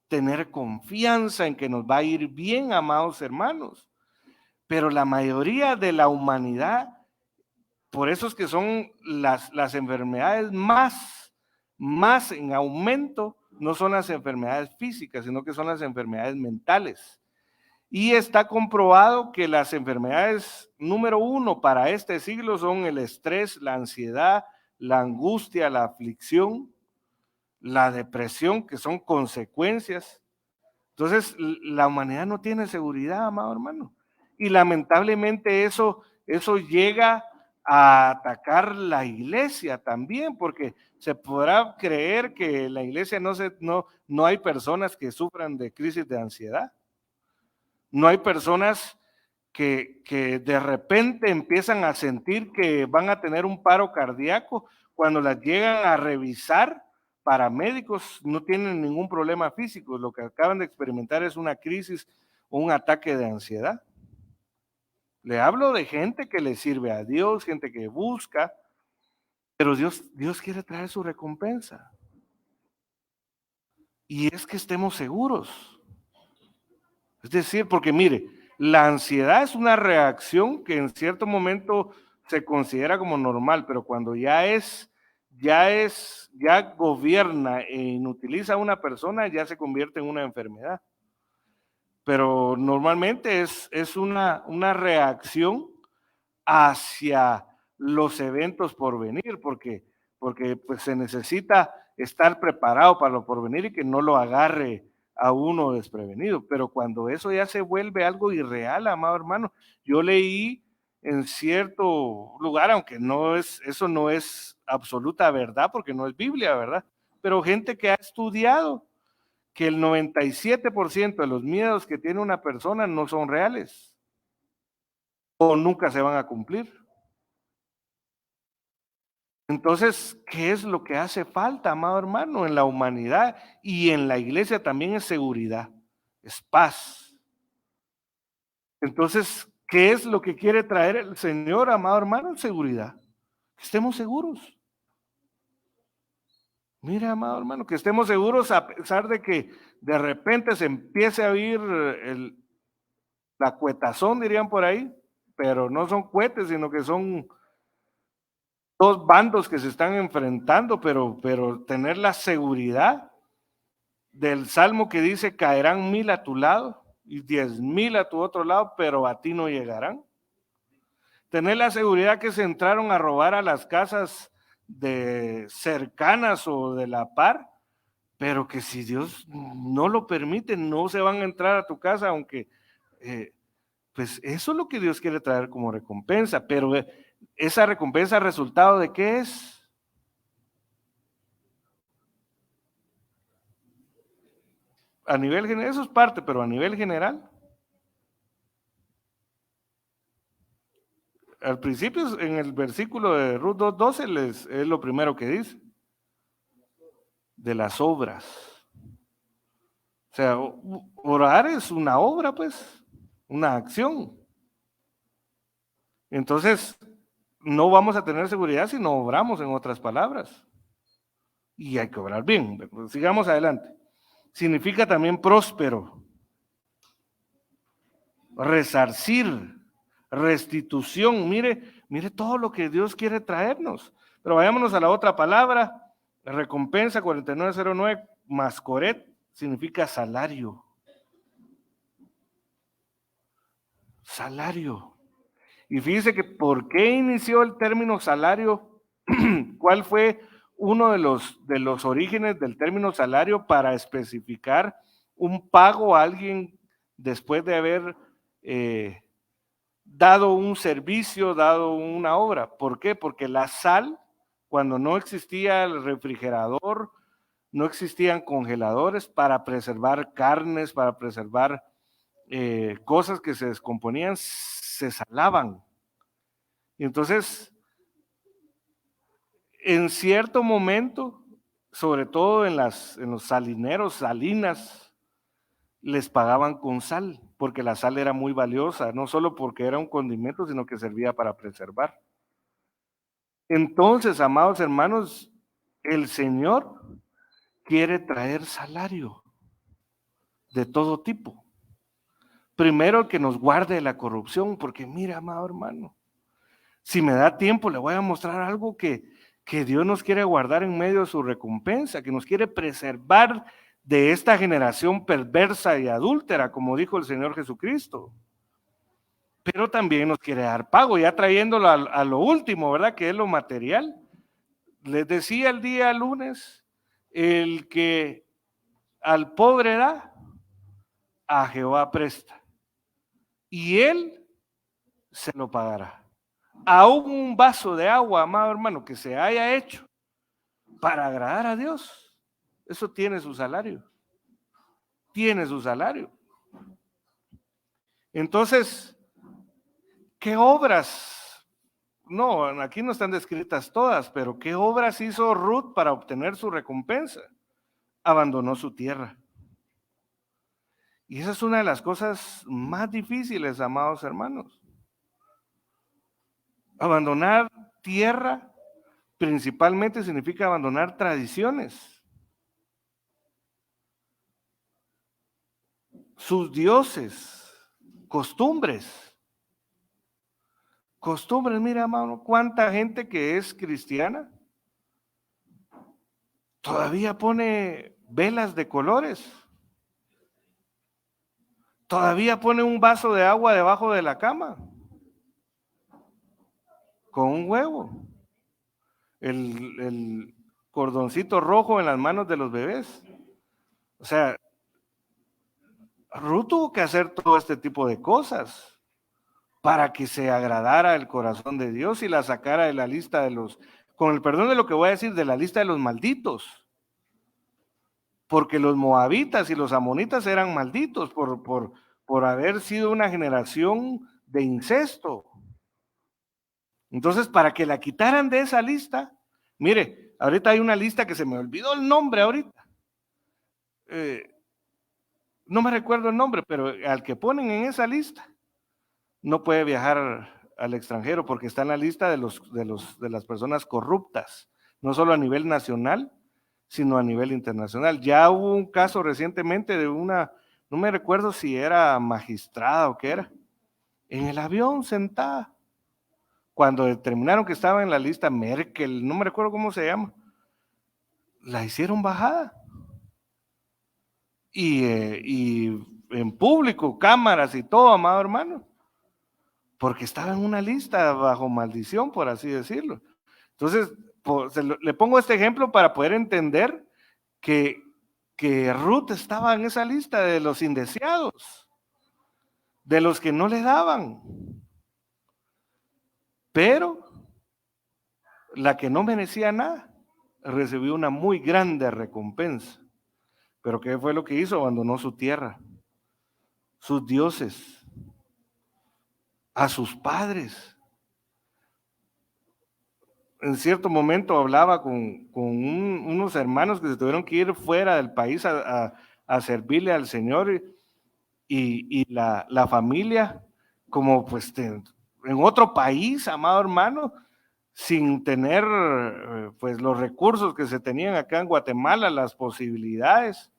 tener confianza en que nos va a ir bien, amados hermanos. Pero la mayoría de la humanidad, por eso es que son las enfermedades más en aumento, no son las enfermedades físicas, sino que son las enfermedades mentales. Y está comprobado que las enfermedades número 1 para este siglo son el estrés, la ansiedad, la angustia, la aflicción, la depresión, que son consecuencias. Entonces, la humanidad no tiene seguridad, amado hermano. Y lamentablemente eso llega a atacar la iglesia también, porque se podrá creer que en la iglesia no hay personas que sufran de crisis de ansiedad. No hay personas que de repente empiezan a sentir que van a tener un paro cardíaco cuando las llegan a revisar. Paramédicos no tienen ningún problema físico, lo que acaban de experimentar es una crisis o un ataque de ansiedad. Le hablo de gente que le sirve a Dios, gente que busca, pero Dios quiere traer su recompensa. Y es que estemos seguros. Es decir, porque mire, la ansiedad es una reacción que en cierto momento se considera como normal, pero cuando ya gobierna e inutiliza a una persona, ya se convierte en una enfermedad. Pero normalmente es una reacción hacia los eventos por venir, porque pues se necesita estar preparado para lo por venir y que no lo agarre a uno desprevenido. Pero cuando eso ya se vuelve algo irreal, amado hermano, yo leí en cierto lugar, aunque eso no es absoluta verdad, porque no es Biblia, ¿verdad? Pero gente que ha estudiado que el 97% de los miedos que tiene una persona no son reales o nunca se van a cumplir. Entonces, ¿qué es lo que hace falta, amado hermano, en la humanidad y en la iglesia también? Es seguridad, es paz. Entonces, ¿qué es lo que quiere traer el Señor, amado hermano? Seguridad. Que estemos seguros. Mira, amado hermano, que estemos seguros a pesar de que de repente se empiece a oír la cuetazón, dirían por ahí, pero no son cohetes, sino que son dos bandos que se están enfrentando, pero tener la seguridad del salmo que dice, caerán 1000 a tu lado y 10,000 a tu otro lado, pero a ti no llegarán. Tener la seguridad que se entraron a robar a las casas de cercanas o de la par, pero que si Dios no lo permite, no se van a entrar a tu casa, aunque pues eso es lo que Dios quiere traer como recompensa, pero esa recompensa, ¿resultado de qué es? A nivel general, eso es parte, pero a nivel general, al principio en el versículo de Ruth 2:12 es lo primero que dice, de las obras. O sea, orar es una obra, pues, una acción. Entonces, no vamos a tener seguridad si no obramos, en otras palabras. Y hay que obrar bien. Sigamos adelante. Significa también próspero, resarcir, restitución. Mire todo lo que Dios quiere traernos. Pero vayámonos a la otra palabra, recompensa 4909, mascoret, significa salario. Salario. Y fíjese que ¿por qué inició el término salario? ¿Cuál fue uno de los orígenes del término salario para especificar un pago a alguien después de haber dado un servicio, dado una obra? ¿Por qué? Porque la sal, cuando no existía el refrigerador, no existían congeladores para preservar carnes, para preservar cosas que se descomponían, se salaban. Y entonces, en cierto momento, sobre todo en los salineros, salinas, les pagaban con sal, porque la sal era muy valiosa, no solo porque era un condimento, sino que servía para preservar. Entonces, amados hermanos, el Señor quiere traer salario de todo tipo. Primero, que nos guarde de la corrupción, porque mira, amado hermano, si me da tiempo, le voy a mostrar algo que Dios nos quiere guardar en medio de su recompensa, que nos quiere preservar de esta generación perversa y adúltera, como dijo el Señor Jesucristo. Pero también nos quiere dar pago, ya trayéndolo a lo último, ¿verdad? Que es lo material. Les decía el día lunes, el que al pobre da, a Jehová presta, y él se lo pagará. Aún un vaso de agua, amado hermano, que se haya hecho para agradar a Dios, eso tiene su salario. Tiene su salario. Entonces, ¿qué obras? No, aquí no están descritas todas, pero ¿qué obras hizo Ruth para obtener su recompensa? Abandonó su tierra. Y esa es una de las cosas más difíciles, amados hermanos. Abandonar tierra principalmente significa abandonar tradiciones, sus dioses, costumbres. Costumbres, mira, hermano, cuánta gente que es cristiana todavía pone velas de colores, todavía pone un vaso de agua debajo de la cama, con un huevo, el cordoncito rojo en las manos de los bebés. O sea, Ruth tuvo que hacer todo este tipo de cosas para que se agradara el corazón de Dios y la sacara de la lista de los, con el perdón de lo que voy a decir, de la lista de los malditos. Porque los moabitas y los amonitas eran malditos por haber sido una generación de incesto. Entonces, para que la quitaran de esa lista, mire, ahorita hay una lista que se me olvidó el nombre ahorita. No me recuerdo el nombre, pero al que ponen en esa lista no puede viajar al extranjero porque está en la lista de las personas corruptas, no solo a nivel nacional, sino a nivel internacional. Ya hubo un caso recientemente de una, no me recuerdo si era magistrada o qué era, en el avión sentada, cuando determinaron que estaba en la lista Merkel, no me recuerdo cómo se llama, la hicieron bajada. Y en público, cámaras y todo, amado hermano, porque estaba en una lista bajo maldición, por así decirlo. Entonces, le pongo este ejemplo para poder entender que Ruth estaba en esa lista de los indeseados, de los que no le daban. Pero la que no merecía nada recibió una muy grande recompensa. Pero ¿qué fue lo que hizo? Abandonó su tierra, sus dioses, a sus padres. En cierto momento hablaba con unos hermanos que se tuvieron que ir fuera del país a servirle al Señor y la familia, como pues en otro país, amado hermano, sin tener pues los recursos que se tenían acá en Guatemala, las posibilidades,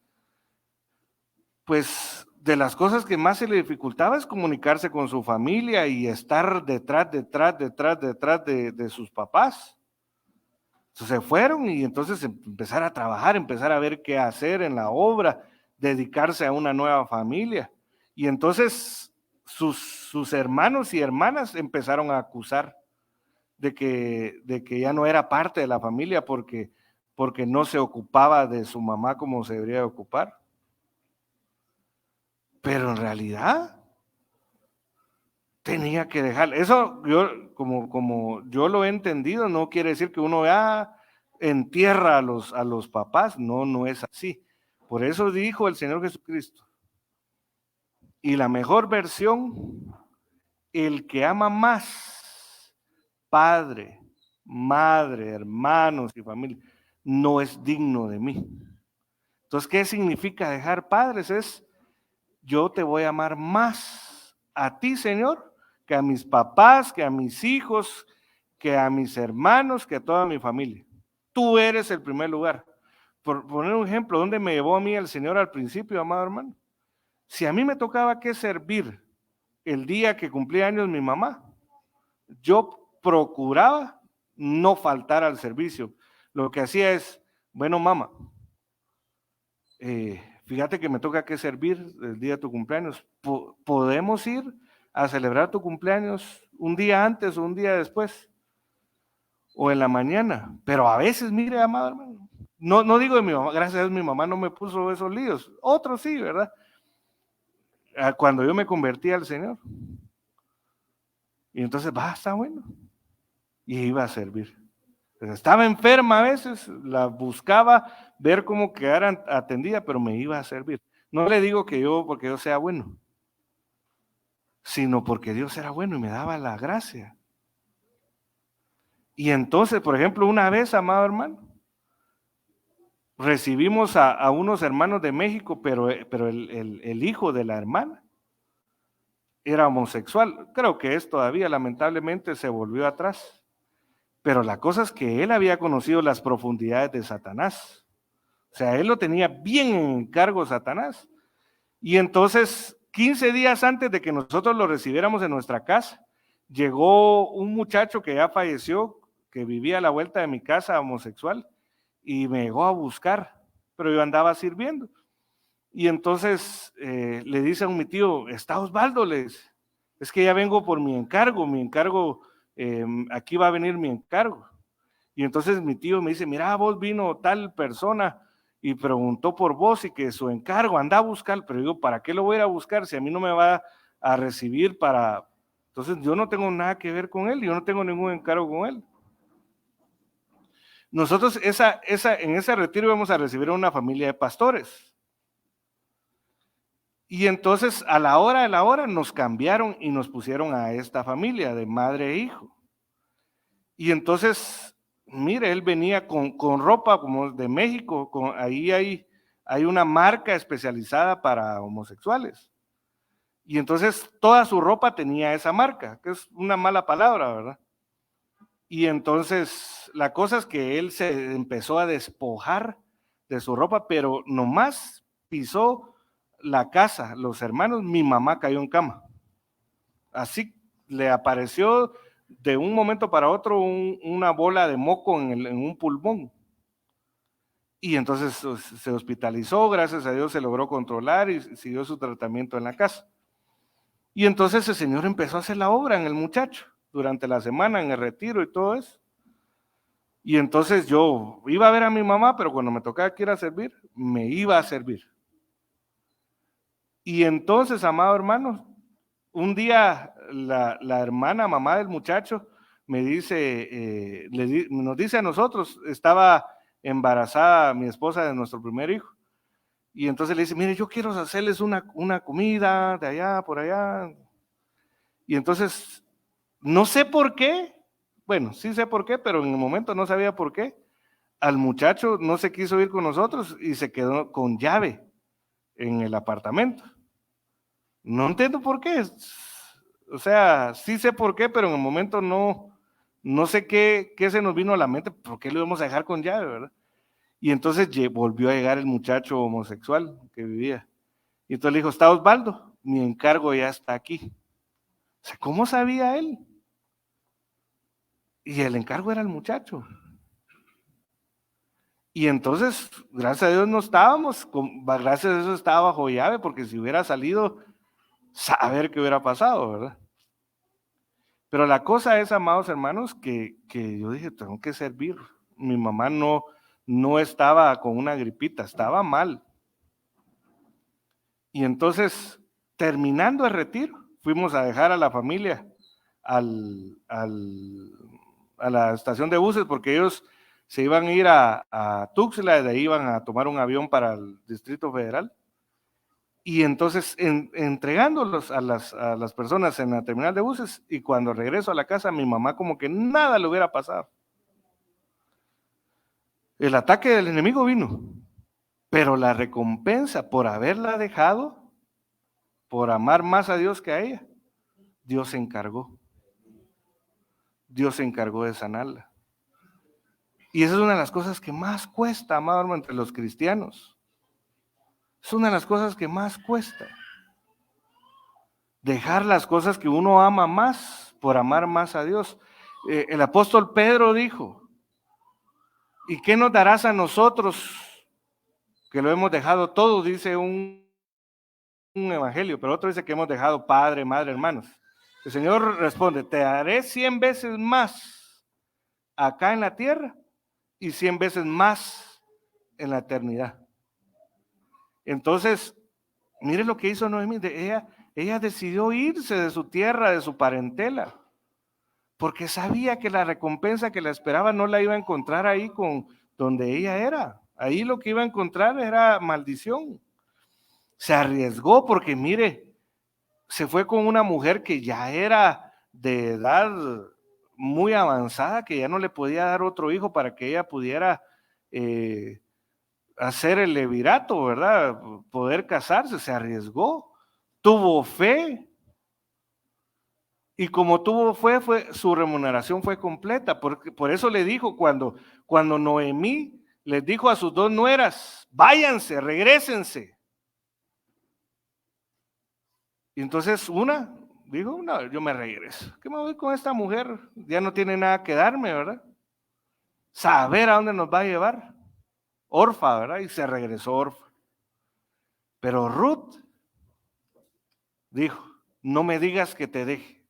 pues de las cosas que más se le dificultaba es comunicarse con su familia y estar detrás de sus papás. Entonces se fueron y entonces empezar a trabajar, empezar a ver qué hacer en la obra, dedicarse a una nueva familia. Y entonces sus hermanos y hermanas empezaron a acusar de que ya no era parte de la familia porque no se ocupaba de su mamá como se debería ocupar. Pero en realidad tenía que dejar. Eso yo, como yo lo he entendido, no quiere decir que uno ya entierra a los papás. No, no es así. Por eso dijo el Señor Jesucristo. Y la mejor versión, el que ama más padre, madre, hermanos y familia, no es digno de mí. Entonces, ¿qué significa dejar padres? Es, yo te voy a amar más a ti, Señor, que a mis papás, que a mis hijos, que a mis hermanos, que a toda mi familia. Tú eres el primer lugar. Por poner un ejemplo, ¿dónde me llevó a mí el Señor al principio, amado hermano? Si a mí me tocaba que servir el día que cumplía años mi mamá, yo procuraba no faltar al servicio. Lo que hacía es, bueno, mamá, fíjate que me toca que servir el día de tu cumpleaños. ¿Podemos ir a celebrar tu cumpleaños un día antes o un día después? O en la mañana. Pero a veces, mire, amado hermano, no digo de mi mamá, gracias a Dios mi mamá no me puso esos líos. Otros sí, ¿verdad? Cuando yo me convertí al Señor. Y entonces, está bueno. Y iba a servir. Estaba enferma a veces, la buscaba ver cómo quedara atendida, pero me iba a servir. No le digo que porque yo sea bueno, sino porque Dios era bueno y me daba la gracia. Y entonces, por ejemplo, una vez, amado hermano, recibimos a unos hermanos de México, pero el hijo de la hermana era homosexual. Creo que es todavía, lamentablemente, se volvió atrás. Pero la cosa es que él había conocido las profundidades de Satanás. O sea, él lo tenía bien en cargo Satanás. Y entonces, 15 días antes de que nosotros lo recibiéramos en nuestra casa, llegó un muchacho que ya falleció, que vivía a la vuelta de mi casa, homosexual, y me llegó a buscar, pero yo andaba sirviendo. Y entonces le dice a mi tío, ¿está Osvaldo? Le dice, es que ya vengo por mi encargo, aquí va a venir mi encargo. Y entonces mi tío me dice, mira, vos vino tal persona y preguntó por vos y que su encargo, anda a buscar, pero digo, ¿para qué lo voy a ir a buscar si a mí no me va a recibir para...? Entonces yo no tengo nada que ver con él, yo no tengo ningún encargo con él. Nosotros en ese retiro íbamos a recibir a una familia de pastores. Y entonces a la hora de la hora nos cambiaron y nos pusieron a esta familia de madre e hijo. Y entonces, mire, él venía con ropa como de México, ahí hay una marca especializada para homosexuales. Y entonces toda su ropa tenía esa marca, que es una mala palabra, ¿verdad? Y entonces la cosa es que él se empezó a despojar de su ropa, pero nomás pisó la casa, los hermanos, mi mamá cayó en cama. Así le apareció de un momento para otro una bola de moco en un pulmón. Y entonces se hospitalizó, gracias a Dios se logró controlar y siguió su tratamiento en la casa. Y entonces el Señor empezó a hacer la obra en el muchacho durante la semana, en el retiro y todo eso. Y entonces yo iba a ver a mi mamá, pero cuando me tocaba que ir a servir, me iba a servir. Y entonces, amado hermano, un día la hermana, mamá del muchacho, me dice, nos dice a nosotros, estaba embarazada mi esposa de nuestro primer hijo. Y entonces le dice, mire, yo quiero hacerles una comida de allá, por allá. Y entonces, no sé por qué, bueno, sí sé por qué, pero en el momento no sabía por qué. Al muchacho no se quiso ir con nosotros y se quedó con llave en el apartamento. No entiendo por qué. O sea, sí sé por qué, pero en el momento no No sé qué se nos vino a la mente, ¿por qué lo íbamos a dejar con llave, verdad? Y entonces volvió a llegar el muchacho homosexual que vivía. Y entonces le dijo, está Osvaldo, mi encargo ya está aquí. O sea, ¿cómo sabía él? Y el encargo era el muchacho. Y entonces, gracias a Dios no estábamos, gracias a eso estaba bajo llave, porque si hubiera salido, saber qué hubiera pasado, ¿verdad? Pero la cosa es, amados hermanos, que yo dije, tengo que servir. Mi mamá no estaba con una gripita, estaba mal. Y entonces, terminando el retiro, fuimos a dejar a la familia a la estación de buses, porque ellos se iban a ir a Tuxtla, y de ahí iban a tomar un avión para el Distrito Federal. Y entonces entregándolos a las personas en la terminal de buses, y cuando regreso a la casa, mi mamá como que nada le hubiera pasado. El ataque del enemigo vino, pero la recompensa por haberla dejado, por amar más a Dios que a ella, Dios se encargó. Dios se encargó de sanarla. Y esa es una de las cosas que más cuesta, amado hermano, entre los cristianos. Es una de las cosas que más cuesta. Dejar las cosas que uno ama más por amar más a Dios. El apóstol Pedro dijo, ¿y qué nos darás a nosotros que lo hemos dejado todo? Dice un evangelio, pero otro dice que hemos dejado padre, madre, hermanos. El Señor responde, te daré 100 veces más acá en la tierra y 100 veces más en la eternidad. Entonces, mire lo que hizo Noemí. Ella decidió irse de su tierra, de su parentela, porque sabía que la recompensa que la esperaba no la iba a encontrar ahí con donde ella era. Ahí lo que iba a encontrar era maldición. Se arriesgó porque, mire, se fue con una mujer que ya era de edad muy avanzada, que ya no le podía dar otro hijo para que ella pudiera hacer el levirato, ¿verdad? Poder casarse, se arriesgó, tuvo fe. Y como tuvo fe, su remuneración fue completa. Por eso le dijo cuando Noemí les dijo a sus dos nueras, váyanse, regrésense. Y entonces una dijo, no, yo me regreso. ¿Qué me voy con esta mujer? Ya no tiene nada que darme, ¿verdad? Saber a dónde nos va a llevar. Orfa, ¿verdad? Y se regresó Orfa. Pero Ruth dijo, no me digas que te deje,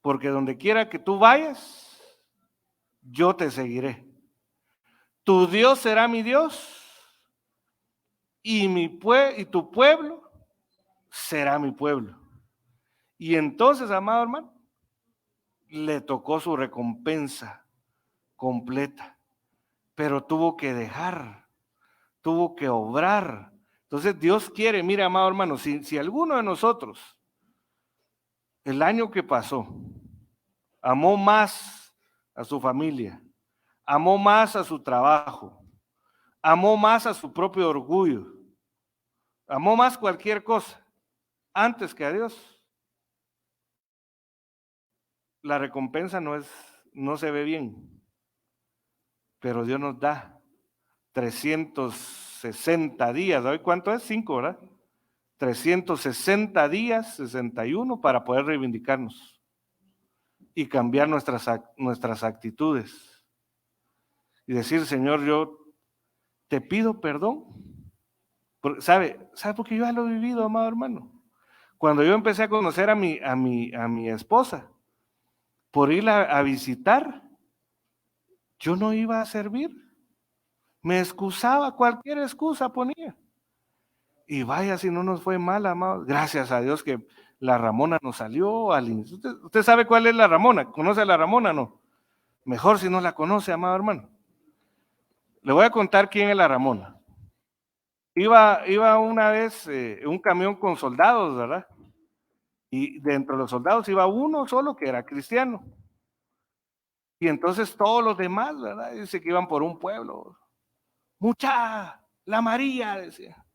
porque donde quiera que tú vayas, yo te seguiré. Tu Dios será mi Dios y tu pueblo será mi pueblo. Y entonces, amado hermano, le tocó su recompensa completa, pero tuvo que dejar, tuvo que obrar. Entonces Dios quiere, mire, amado hermano, si alguno de nosotros el año que pasó amó más a su familia, amó más a su trabajo, amó más a su propio orgullo, amó más cualquier cosa antes que a Dios, la recompensa no se ve bien, pero Dios nos da 360 días. ¿Hoy cuánto es? 5, ¿verdad? 360 días, 61, para poder reivindicarnos y cambiar nuestras actitudes. Y decir, Señor, yo te pido perdón. ¿Sabe por qué yo ya lo he vivido, amado hermano? Cuando yo empecé a conocer a mi esposa, por irla a visitar, yo no iba a servir. Me excusaba, cualquier excusa ponía. Y vaya si no nos fue mal, amados. Gracias a Dios que la Ramona nos salió al inicio. ¿Usted sabe cuál es la Ramona? ¿Conoce a la Ramona? No. Mejor si no la conoce, amado hermano. Le voy a contar quién es la Ramona. Iba una vez un camión con soldados, ¿verdad? Y dentro de los soldados iba uno solo que era cristiano. Y entonces todos los demás, ¿verdad? Dice que iban por un pueblo. Mucha, la María, decía.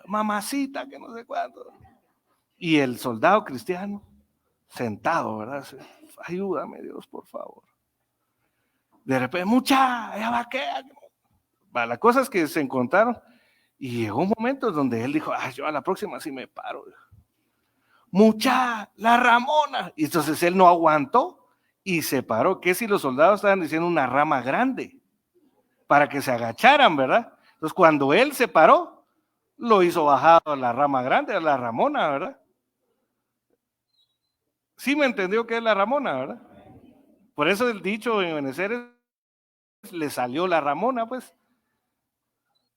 Mamacita, que no sé cuánto. Y el soldado cristiano sentado, ¿verdad? Ayúdame, Dios, por favor. De repente, mucha, ya va, ¿qué? La cosa es que se encontraron y llegó un momento donde él dijo, yo a la próxima sí me paro. Mucha, la Ramona. Y entonces él no aguantó y se paró. ¿Qué si los soldados estaban diciendo una rama grande? Para que se agacharan, ¿verdad? Entonces cuando él se paró, lo hizo bajado a la rama grande, a la Ramona, ¿verdad? Sí me entendió que es la Ramona, ¿verdad? Por eso el dicho en Benecer le salió la Ramona, pues.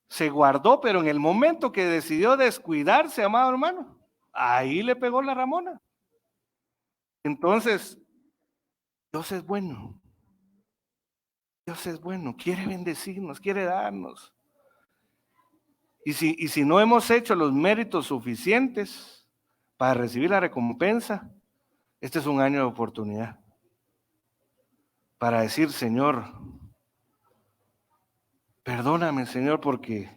Se guardó, pero en el momento que decidió descuidarse, amado hermano, ahí le pegó la Ramona. Entonces, Dios es bueno. Dios es bueno, quiere bendecirnos, quiere darnos. Y si no hemos hecho los méritos suficientes para recibir la recompensa, este es un año de oportunidad para decir, Señor, perdóname, Señor, porque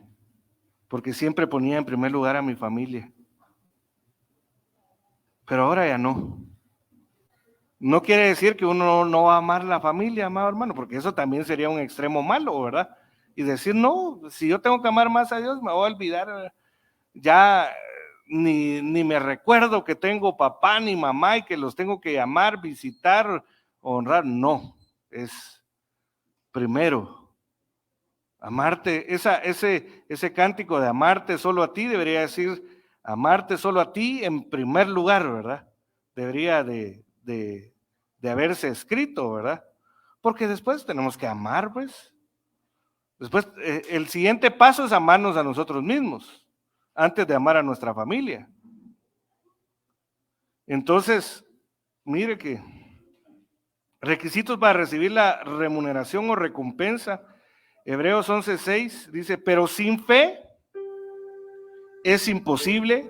siempre ponía en primer lugar a mi familia. Pero ahora ya no. No quiere decir que uno no va a amar la familia, amado hermano, porque eso también sería un extremo malo, ¿verdad? Y decir, no, si yo tengo que amar más a Dios, me voy a olvidar, ya ni me recuerdo que tengo papá ni mamá y que los tengo que amar, visitar, honrar. No, es primero amarte. Ese cántico de amarte solo a ti debería decir amarte solo a ti en primer lugar, ¿verdad? Debería de haberse escrito, ¿verdad? Porque después tenemos que amar, pues. Después, el siguiente paso es amarnos a nosotros mismos, antes de amar a nuestra familia. Entonces, mire que requisitos para recibir la remuneración o recompensa. Hebreos 11:6 dice, pero sin fe es imposible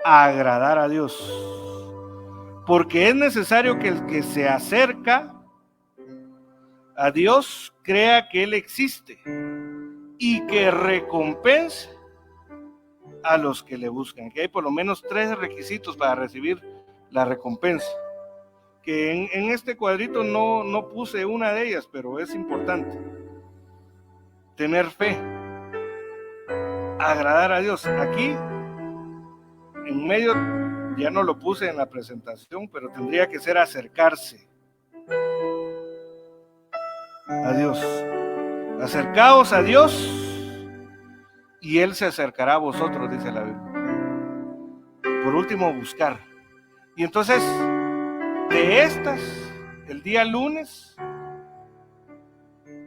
agradar a Dios, porque es necesario que el que se acerca a Dios crea que Él existe y que recompense a los que le buscan. Que hay por lo menos 3 requisitos para recibir la recompensa. Que en este cuadrito no puse una de ellas, pero es importante. Tener fe, agradar a Dios. Aquí, en medio, ya no lo puse en la presentación, pero tendría que ser acercarse a Dios. Acercaos a Dios y Él se acercará a vosotros, dice la Biblia. Por último, buscar. Y entonces, de estas, el día lunes,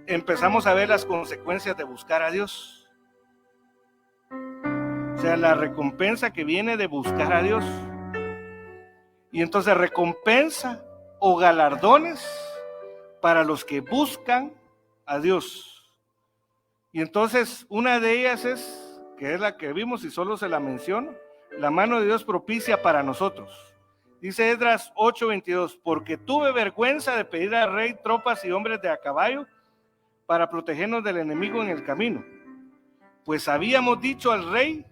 empezamos a ver las consecuencias de buscar a Dios. O sea, la recompensa que viene de buscar a Dios. Y entonces recompensa o galardones para los que buscan a Dios. Y entonces una de ellas es, que es la que vimos y solo se la menciono, la mano de Dios propicia para nosotros. Dice Esdras 8:22, porque tuve vergüenza de pedir al rey tropas y hombres de a caballo para protegernos del enemigo en el camino. Pues habíamos dicho al rey,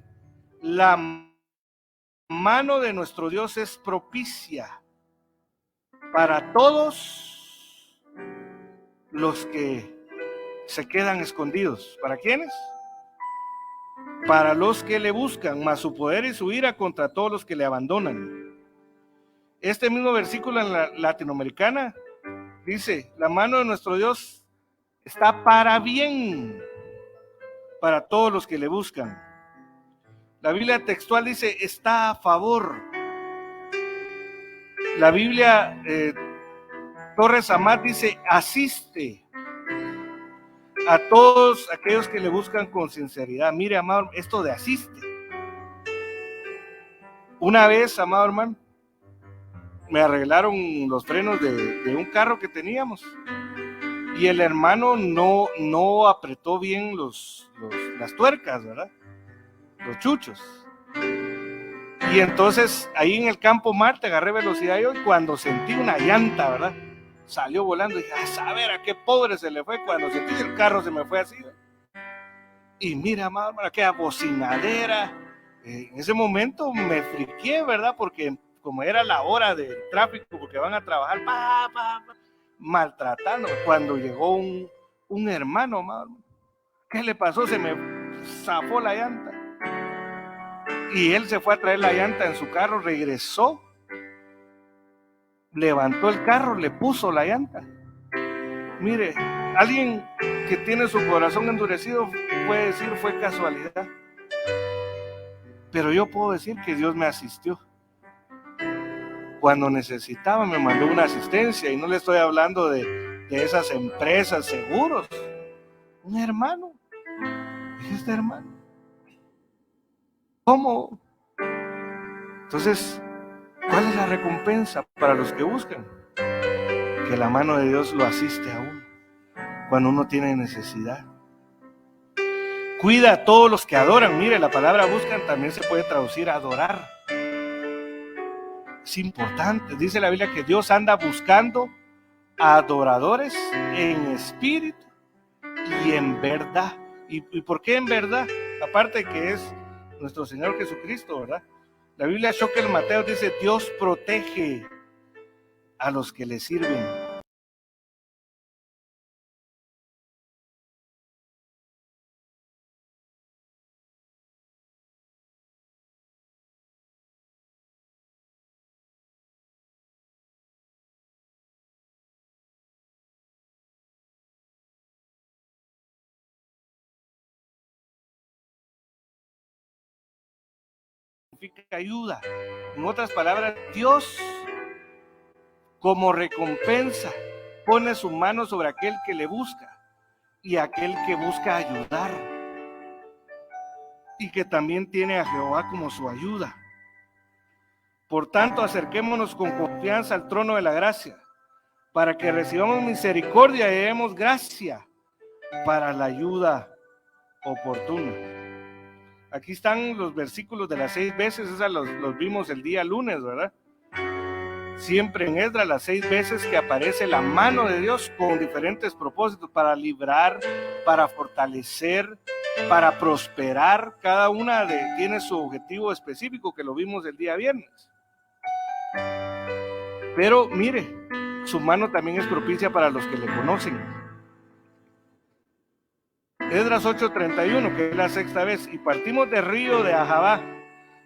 la mano de nuestro Dios es propicia para todos los que se quedan escondidos. ¿Para quiénes? Para los que le buscan, mas su poder y su ira contra todos los que le abandonan. Este mismo versículo en la latinoamericana dice, la mano de nuestro Dios está para bien para todos los que le buscan. La Biblia textual dice, está a favor. La Biblia Torres Amat dice, asiste a todos aquellos que le buscan con sinceridad. Mire, amado, esto de asiste. Una vez, amado hermano, me arreglaron los frenos de un carro que teníamos y el hermano no apretó bien las tuercas, ¿verdad? Los chuchos. Y entonces ahí en el campo Marte agarré velocidad yo y cuando sentí una llanta, ¿verdad? Salió volando y dije, a saber a qué pobre se le fue. Cuando sentí el carro se me fue así, ¿verdad? Y mira, aquella bocinadera. En ese momento me friqué, ¿verdad? Porque como era la hora del tráfico, porque van a trabajar, maltratando. Cuando llegó un hermano, ¿qué le pasó? Se me zafó la llanta. Y él se fue a traer la llanta en su carro, regresó, levantó el carro, le puso la llanta. Mire, alguien que tiene su corazón endurecido puede decir fue casualidad, pero yo puedo decir que Dios me asistió. Cuando necesitaba me mandó una asistencia, y no le estoy hablando de esas empresas seguros. Un hermano, este hermano, ¿cómo? Entonces, ¿cuál es la recompensa para los que buscan? Que la mano de Dios lo asiste a uno cuando uno tiene necesidad. Cuida a todos los que adoran. Mire, la palabra buscan también se puede traducir a adorar. Es importante. Dice la Biblia que Dios anda buscando a adoradores en espíritu y en verdad. ¿Y por qué en verdad? Aparte que es nuestro Señor Jesucristo, ¿verdad? La Biblia choca el Mateo, dice: Dios protege a los que le sirven. Significa ayuda. En otras palabras, Dios, como recompensa, pone su mano sobre aquel que le busca y aquel que busca ayudar, y que también tiene a Jehová como su ayuda. Por tanto, acerquémonos con confianza al trono de la gracia, para que recibamos misericordia y demos gracia para la ayuda oportuna. Aquí están los versículos de las 6 veces, esos los vimos el día lunes, ¿verdad? Siempre en Esdras, las 6 veces que aparece la mano de Dios con diferentes propósitos: para librar, para fortalecer, para prosperar. Cada una tiene su objetivo específico, que lo vimos el día viernes. Pero mire, su mano también es propicia para los que le conocen. Esdras 8:31, que es la 6ª vez: y partimos de río de Ahava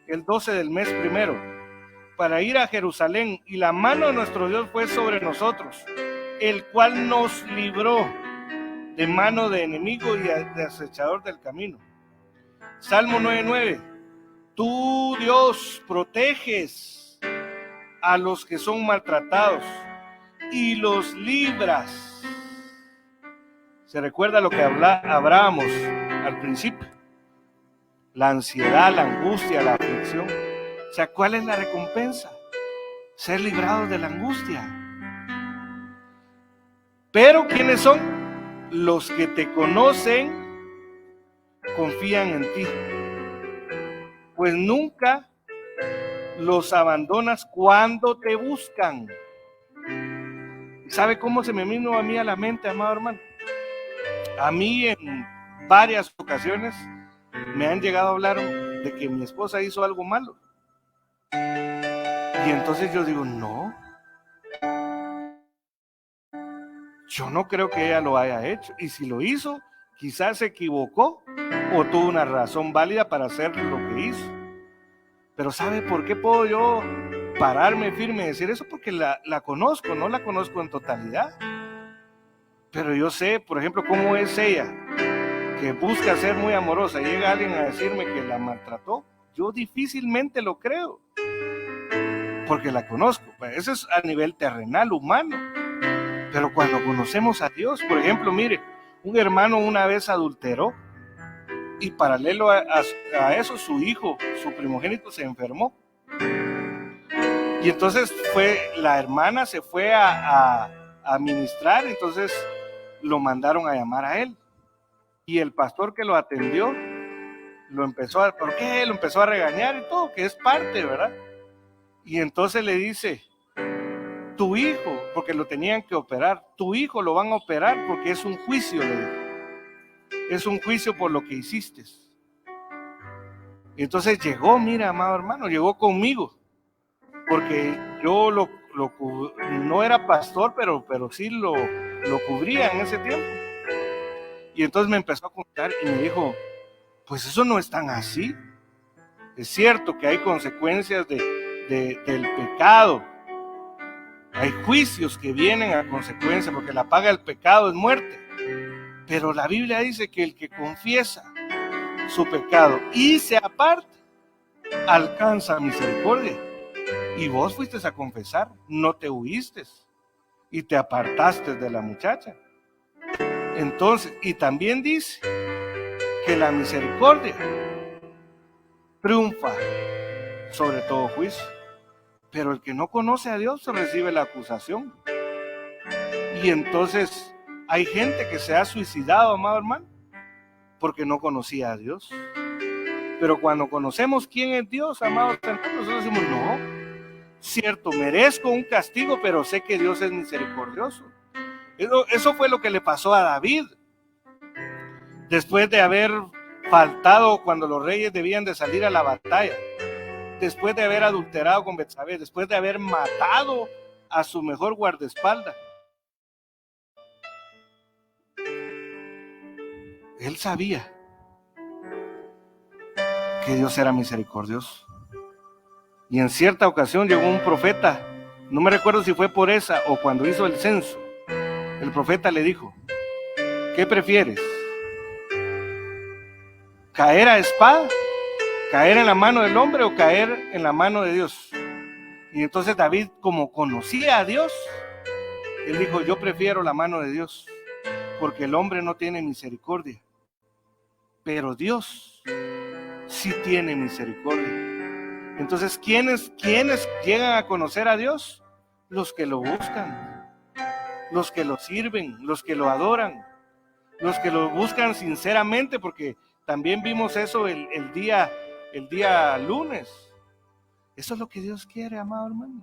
el 12 del mes primero, para ir a Jerusalén, y la mano de nuestro Dios fue sobre nosotros, el cual nos libró de mano de enemigo y de acechador del camino. Salmo 9:9: tú, Dios, proteges a los que son maltratados y los libras. Se recuerda lo que hablábamos al principio: la ansiedad, la angustia, la aflicción. O sea, ¿cuál es la recompensa? Ser librados de la angustia. Pero ¿quiénes son? Los que te conocen, confían en ti, pues nunca los abandonas cuando te buscan. ¿Sabe cómo se me vino a mí a la mente, amado hermano? A mí en varias ocasiones me han llegado a hablar de que mi esposa hizo algo malo. Y entonces yo digo, no, yo no creo que ella lo haya hecho. Y si lo hizo, quizás se equivocó o tuvo una razón válida para hacer lo que hizo. Pero ¿sabe por qué puedo yo pararme firme y decir eso? Porque la conozco, no la conozco en totalidad. Pero yo sé, por ejemplo, cómo es ella, que busca ser muy amorosa. Llega alguien a decirme que la maltrató, yo difícilmente lo creo, porque la conozco. Eso es a nivel terrenal, humano. Pero cuando conocemos a Dios, por ejemplo, mire, un hermano una vez adulteró, y paralelo a eso, su hijo, su primogénito, se enfermó. Y entonces la hermana se fue a ministrar, entonces lo mandaron a llamar a él. Y el pastor que lo atendió lo empezó a regañar y todo, que es parte, ¿verdad? Y entonces le dice: tu hijo, porque lo tenían que operar, tu hijo lo van a operar porque es un juicio, le dijo. Es un juicio por lo que hiciste. Y entonces llegó, mira, amado hermano, llegó conmigo. porque yo no era pastor, pero sí lo cubría en ese tiempo. Y entonces me empezó a contar y me dijo, pues eso no es tan así. Es cierto que hay consecuencias del pecado. Hay juicios que vienen a consecuencia, porque la paga del pecado es muerte. Pero la Biblia dice que el que confiesa su pecado y se aparta, alcanza misericordia. Y vos fuiste a confesar, no te huiste y te apartaste de la muchacha. Entonces, y también dice que la misericordia triunfa sobre todo juicio. Pero el que no conoce a Dios recibe la acusación. Y entonces hay gente que se ha suicidado, amado hermano, porque no conocía a Dios. Pero cuando conocemos quién es Dios, amados hermanos, nosotros decimos, no, cierto, merezco un castigo, pero sé que Dios es misericordioso. Eso fue lo que le pasó a David. Después de haber faltado cuando los reyes debían de salir a la batalla, después de haber adulterado con Betsabé, después de haber matado a su mejor guardaespaldas, él sabía que Dios era misericordioso. Y en cierta ocasión llegó un profeta, no me recuerdo si fue por esa o cuando hizo el censo, el profeta le dijo, ¿qué prefieres? ¿Caer a espada? ¿Caer en la mano del hombre o caer en la mano de Dios? Y entonces David, como conocía a Dios, él dijo, yo prefiero la mano de Dios, porque el hombre no tiene misericordia, pero Dios sí tiene misericordia. Entonces, ¿quiénes llegan a conocer a Dios? Los que lo buscan, los que lo sirven, los que lo adoran, los que lo buscan sinceramente, porque también vimos eso el día lunes. Eso es lo que Dios quiere, amado hermano.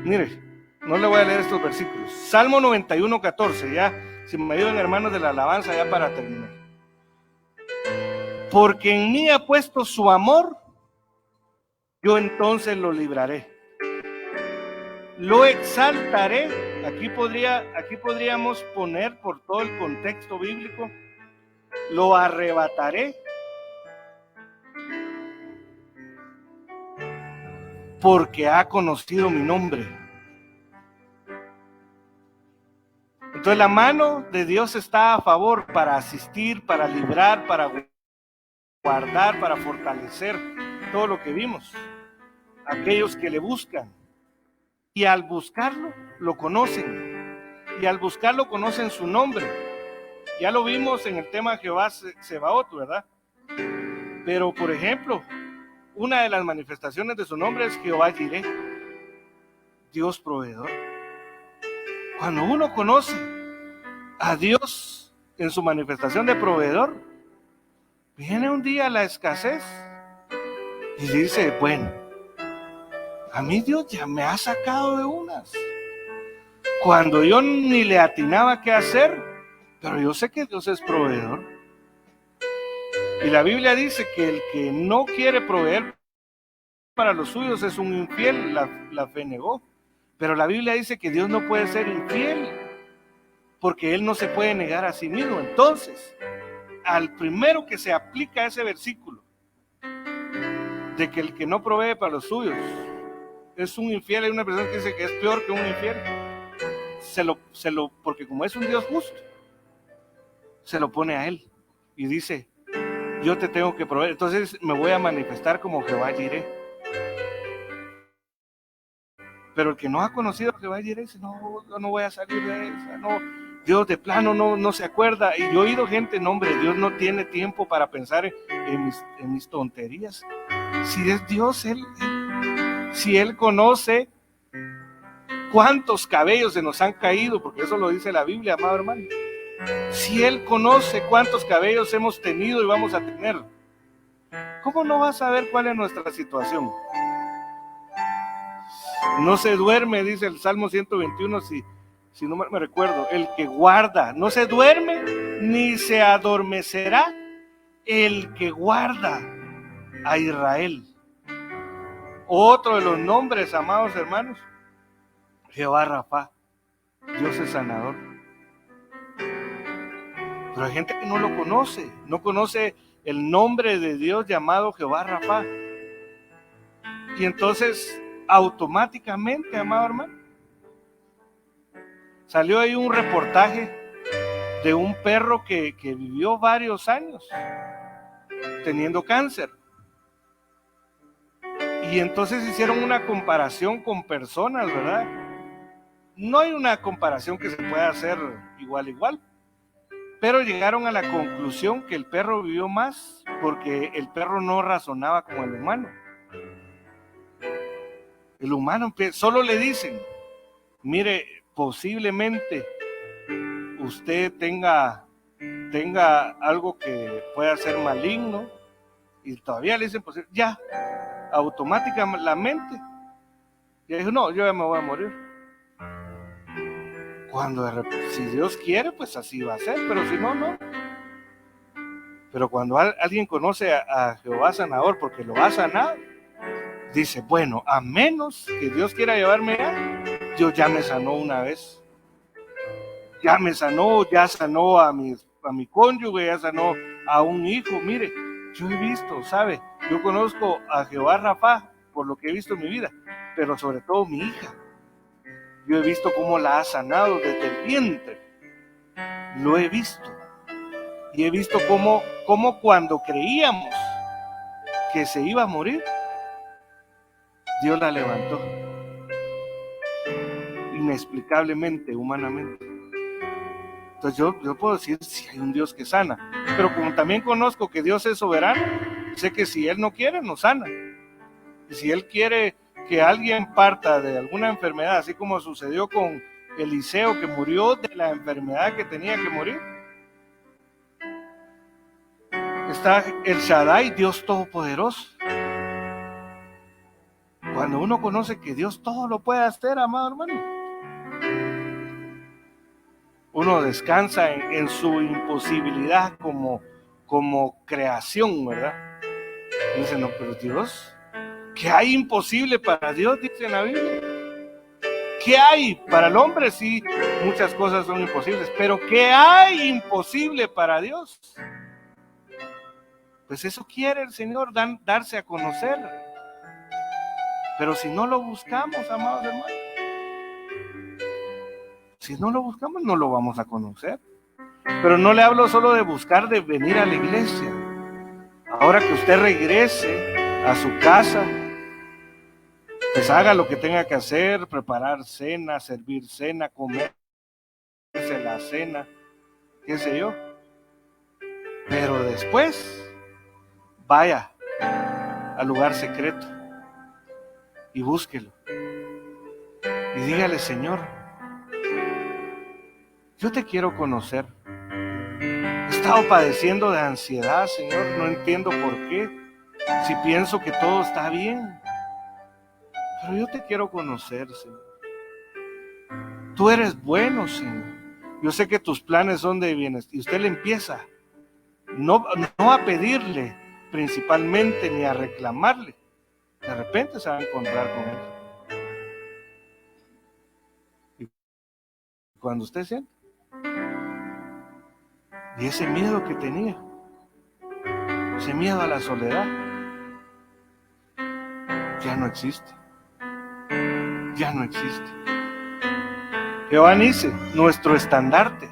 Mire, no le voy a leer estos versículos. Salmo 91:14, ya, si me ayudan hermanos de la alabanza, ya para terminar. Porque en mí ha puesto su amor, yo entonces lo libraré. Lo exaltaré. Aquí podríamos poner, por todo el contexto bíblico, lo arrebataré. Porque ha conocido mi nombre. Entonces la mano de Dios está a favor para asistir, para librar, para guardar, para fortalecer todo lo que vimos. Aquellos que le buscan. Y al buscarlo, lo conocen. Y al buscarlo, conocen su nombre. Ya lo vimos en el tema de Jehová Sebaot, ¿verdad? Pero, por ejemplo, una de las manifestaciones de su nombre es Jehová Jireh, Dios proveedor. Cuando uno conoce a Dios en su manifestación de proveedor, viene un día la escasez y dice, bueno, a mí Dios ya me ha sacado de unas. Cuando yo ni le atinaba qué hacer, pero yo sé que Dios es proveedor. Y la Biblia dice que el que no quiere proveer para los suyos es un infiel, la fe negó. Pero la Biblia dice que Dios no puede ser infiel, porque Él no se puede negar a sí mismo. Entonces, al primero que se aplica ese versículo, de que el que no provee para los suyos es un infiel, hay una persona que dice que es peor que un infiel, porque como es un Dios justo, se lo pone a Él y dice, yo te tengo que proveer, entonces me voy a manifestar como Jehová Jireh. Pero el que no ha conocido a Jehová Jireh dice, no, yo no voy a salir de esa, no, Dios de plano no se acuerda. Y yo he oído gente, no hombre, Dios no tiene tiempo para pensar en mis tonterías. Si es Dios, si Él conoce cuántos cabellos se nos han caído, porque eso lo dice la Biblia, amado hermano. Si Él conoce cuántos cabellos hemos tenido y vamos a tener, ¿cómo no va a saber cuál es nuestra situación? No se duerme, dice el Salmo 121, si no me recuerdo, el que guarda, no se duerme ni se adormecerá el que guarda a Israel. Otro de los nombres, amados hermanos, Jehová Rafa, Dios es sanador. Pero hay gente que no lo conoce, no conoce el nombre de Dios llamado Jehová Rafa. Y entonces, automáticamente, amado hermano, salió ahí un reportaje de un perro que vivió varios años teniendo cáncer. Y entonces hicieron una comparación con personas, ¿verdad? No hay una comparación que se pueda hacer igual, pero llegaron a la conclusión que el perro vivió más porque el perro no razonaba como el humano. El humano solo le dicen, mire, posiblemente usted tenga algo que pueda ser maligno, y todavía le dicen, pues ya, automáticamente, ya dijo, no, yo ya me voy a morir. Cuando si Dios quiere, pues así va a ser, pero si no, no. Pero cuando alguien conoce a Jehová sanador porque lo ha sanado, dice, bueno, a menos que Dios quiera llevarme allá, Dios ya me sanó una vez. Ya me sanó, ya sanó a mi cónyuge, ya sanó a un hijo. Mire, yo he visto, ¿sabe? Yo conozco a Jehová Rafa por lo que he visto en mi vida, pero sobre todo mi hija. Yo he visto cómo la ha sanado desde el vientre. Lo he visto. Y he visto cómo cuando creíamos que se iba a morir, Dios la levantó. Inexplicablemente, humanamente. Entonces yo puedo decir si hay un Dios que sana. Pero como también conozco que Dios es soberano, sé que si Él no quiere, no sana. Y si Él quiere que alguien parta de alguna enfermedad, así como sucedió con Eliseo, que murió de la enfermedad que tenía que morir, está el Shaddai, Dios Todopoderoso. Cuando uno conoce que Dios todo lo puede hacer, amado hermano, uno descansa en su imposibilidad como creación, ¿verdad? Y dice, no, pero Dios, ¿qué hay imposible para Dios? Dice en la Biblia. ¿Qué hay? Para el hombre sí, muchas cosas son imposibles, pero ¿qué hay imposible para Dios? Pues eso quiere el Señor, darse a conocer. Pero si no lo buscamos, amados hermanos, si no lo buscamos, no lo vamos a conocer. Pero no le hablo solo de buscar, de venir a la iglesia. Ahora que usted regrese a su casa, pues haga lo que tenga que hacer, preparar cena, servir cena, comerse la cena, qué sé yo. Pero después, vaya al lugar secreto y búsquelo. Y dígale, Señor, yo te quiero conocer. He estado padeciendo de ansiedad, Señor, no entiendo por qué. Si pienso que todo está bien, pero yo te quiero conocer, Señor. Tú eres bueno, Señor. Yo sé que tus planes son de bienestar. Y usted le empieza, no a pedirle principalmente, ni a reclamarle. De repente se va a encontrar con Él. Y cuando usted siente, y ese miedo que tenía, ese miedo a la soledad, ya no existe. Ya no existe. Jehová dice, nuestro estandarte.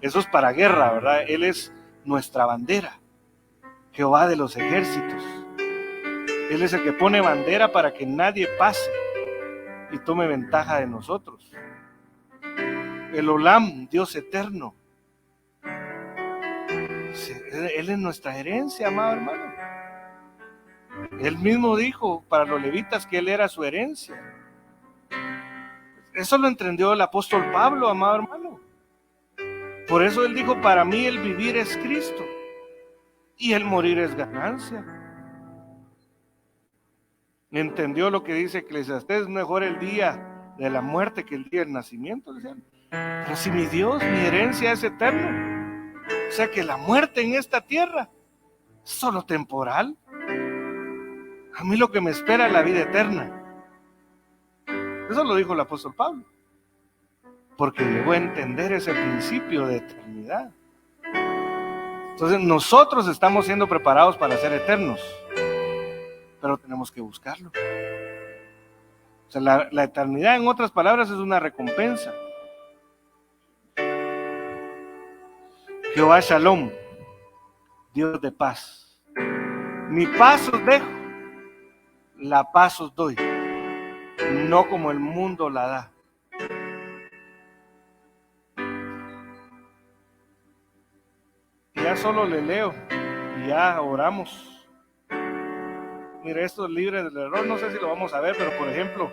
Eso es para guerra, ¿verdad? Él es nuestra bandera. Jehová de los ejércitos. Él es el que pone bandera para que nadie pase y tome ventaja de nosotros. El Olam, Dios eterno. Él es nuestra herencia, amado hermano. Él mismo dijo para los levitas que Él era su herencia. Eso lo entendió el apóstol Pablo, amado hermano. Por eso él dijo, para mí el vivir es Cristo y el morir es ganancia. Entendió lo que dice Eclesiastés, es mejor el día de la muerte que el día del nacimiento. Pero si mi Dios, mi herencia es eterna, o sea que la muerte en esta tierra es solo temporal. A mí lo que me espera es la vida eterna. Eso lo dijo el apóstol Pablo, porque llegó a entender ese principio de eternidad. Entonces nosotros estamos siendo preparados para ser eternos, pero tenemos que buscarlo. O sea, la eternidad, en otras palabras, es una recompensa. Jehová Shalom, Dios de paz. Mi paz os dejo, la paz os doy, no como el mundo la da. Ya solo le leo y ya oramos. Mire, esto es libre del error, no sé si lo vamos a ver, pero por ejemplo,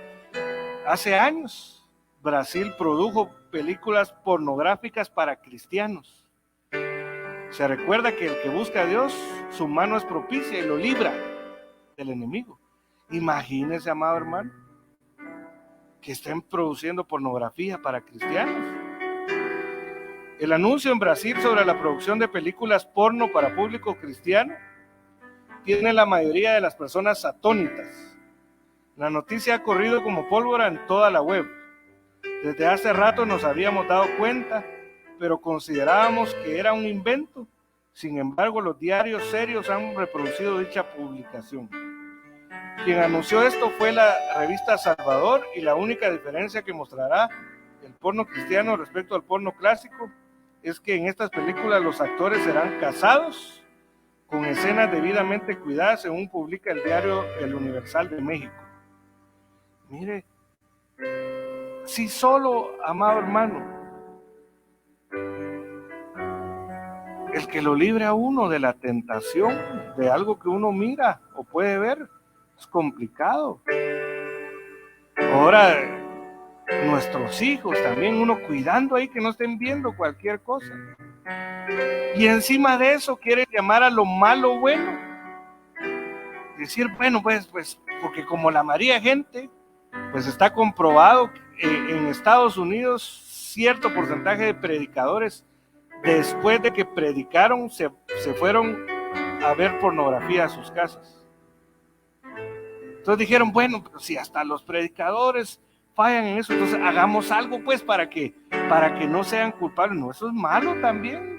hace años Brasil produjo películas pornográficas para cristianos. Se recuerda que el que busca a Dios, su mano es propicia y lo libra del enemigo. Imagínese, amado hermano, que estén produciendo pornografía para cristianos. El anuncio en Brasil sobre la producción de películas porno para público cristiano tiene la mayoría de las personas atónitas. La noticia ha corrido como pólvora en toda la web. Desde hace rato nos habíamos dado cuenta, pero considerábamos que era un invento. Sin embargo, los diarios serios han reproducido dicha publicación. Quien anunció esto fue la revista Salvador, y la única diferencia que mostrará el porno cristiano respecto al porno clásico es que en estas películas los actores serán casados con escenas debidamente cuidadas, según publica el diario El Universal de México. Mire, si solo, amado hermano, el que lo libre a uno de la tentación de algo que uno mira o puede ver es complicado. Ahora, nuestros hijos también, uno cuidando ahí que no estén viendo cualquier cosa. Y encima de eso quieren llamar a lo malo bueno. Decir, bueno, pues porque como la mayoría de gente, pues está comprobado en Estados Unidos, cierto porcentaje de predicadores, después de que predicaron, se fueron a ver pornografía a sus casas. Entonces dijeron, bueno, pero si hasta los predicadores fallan en eso, entonces hagamos algo pues para que no sean culpables. No, eso es malo también.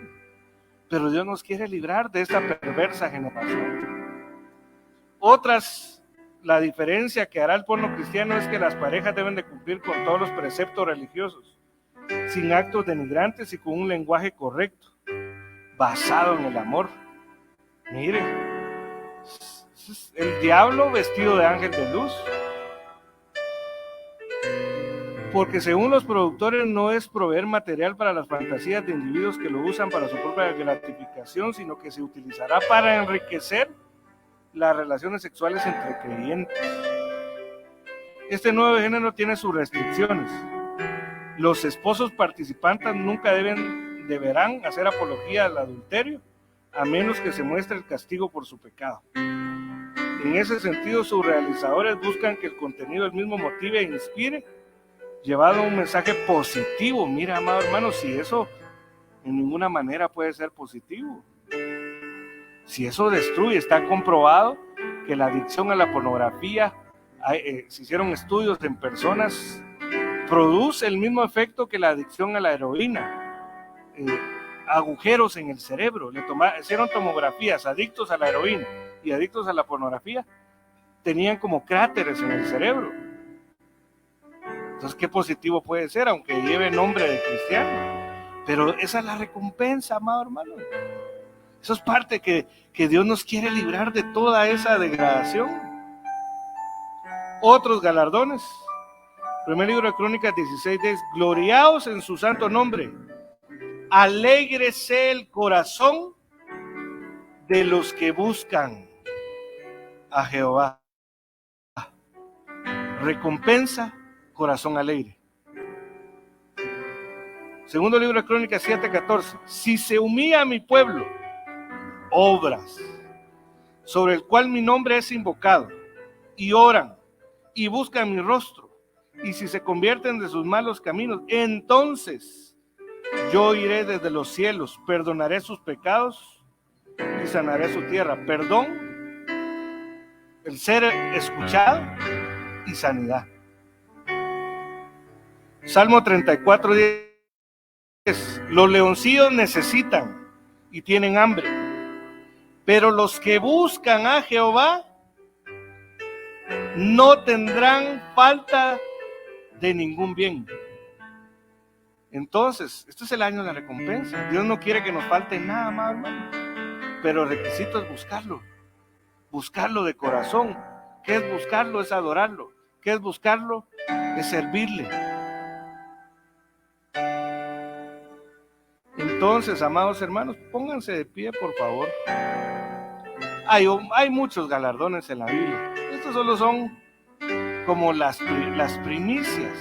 Pero Dios nos quiere librar de esta perversa generación. Otras, la diferencia que hará el porno cristiano es que las parejas deben de cumplir con todos los preceptos religiosos, sin actos denigrantes y con un lenguaje correcto, basado en el amor. Mire, el diablo vestido de ángel de luz. Porque según los productores no es proveer material para las fantasías de individuos que lo usan para su propia gratificación, sino que se utilizará para enriquecer las relaciones sexuales entre creyentes. Este nuevo género tiene sus restricciones. Los esposos participantes nunca deberán hacer apología al adulterio, a menos que se muestre el castigo por su pecado. En ese sentido, sus realizadores buscan que el contenido del mismo motive e inspire, llevado un mensaje positivo. Mira, amado hermano, si eso en ninguna manera puede ser positivo. Si eso destruye, está comprobado que la adicción a la pornografía, se hicieron estudios en personas, produce el mismo efecto que la adicción a la heroína, agujeros en el cerebro. Hicieron tomografías, adictos a la heroína y adictos a la pornografía, tenían como cráteres en el cerebro. Entonces, ¿qué positivo puede ser, aunque lleve nombre de cristiano? Pero esa es la recompensa, amado hermano. Eso es parte que Dios nos quiere librar de toda esa degradación. Otros galardones. Primer libro de Crónicas 16:10. Gloriaos en su santo nombre. Alégrese el corazón de los que buscan a Jehová. Recompensa, corazón alegre. Segundo libro de Crónicas 7:14. Si se humilla mi pueblo, obras, sobre el cual mi nombre es invocado, y oran, y buscan mi rostro, y si se convierten de sus malos caminos, entonces yo iré desde los cielos, perdonaré sus pecados y sanaré su tierra. Perdón el ser escuchado y sanidad. Salmo 34:10. Los leoncillos necesitan y tienen hambre, pero los que buscan a Jehová no tendrán falta de ningún bien. Entonces, este es el año de la recompensa. Dios no quiere que nos falte nada más, hermano, pero el requisito es buscarlo de corazón. ¿Qué es buscarlo? Es adorarlo. ¿Qué es buscarlo? Es servirle. Entonces, amados hermanos, pónganse de pie, por favor. Hay muchos galardones en la Biblia. Estos solo son como las primicias.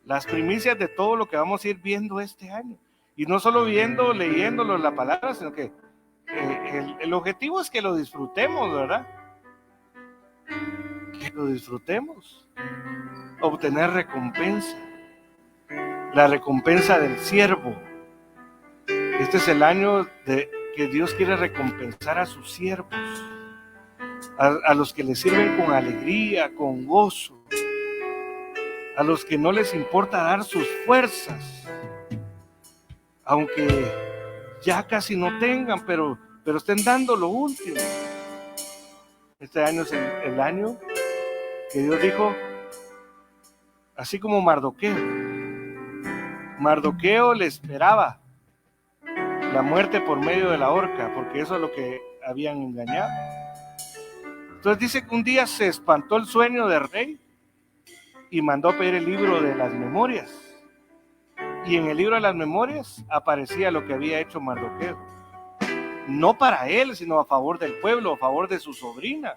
Las primicias de todo lo que vamos a ir viendo este año. Y no solo leyéndolo en la palabra, sino que el objetivo es que lo disfrutemos, ¿verdad? Que lo disfrutemos. Obtener recompensa. La recompensa del siervo. Este es el año que Dios quiere recompensar a sus siervos. A los que le sirven con alegría, con gozo. A los que no les importa dar sus fuerzas, aunque ya casi no tengan, pero estén dando lo último. Este año es el año que Dios dijo, así como Mardoqueo le esperaba la muerte por medio de la horca, porque eso es lo que habían engañado. Entonces dice que un día se espantó el sueño del rey y mandó a pedir el libro de las memorias. Y en el libro de las memorias aparecía lo que había hecho Mardoqueo. No para él, sino a favor del pueblo, a favor de su sobrina.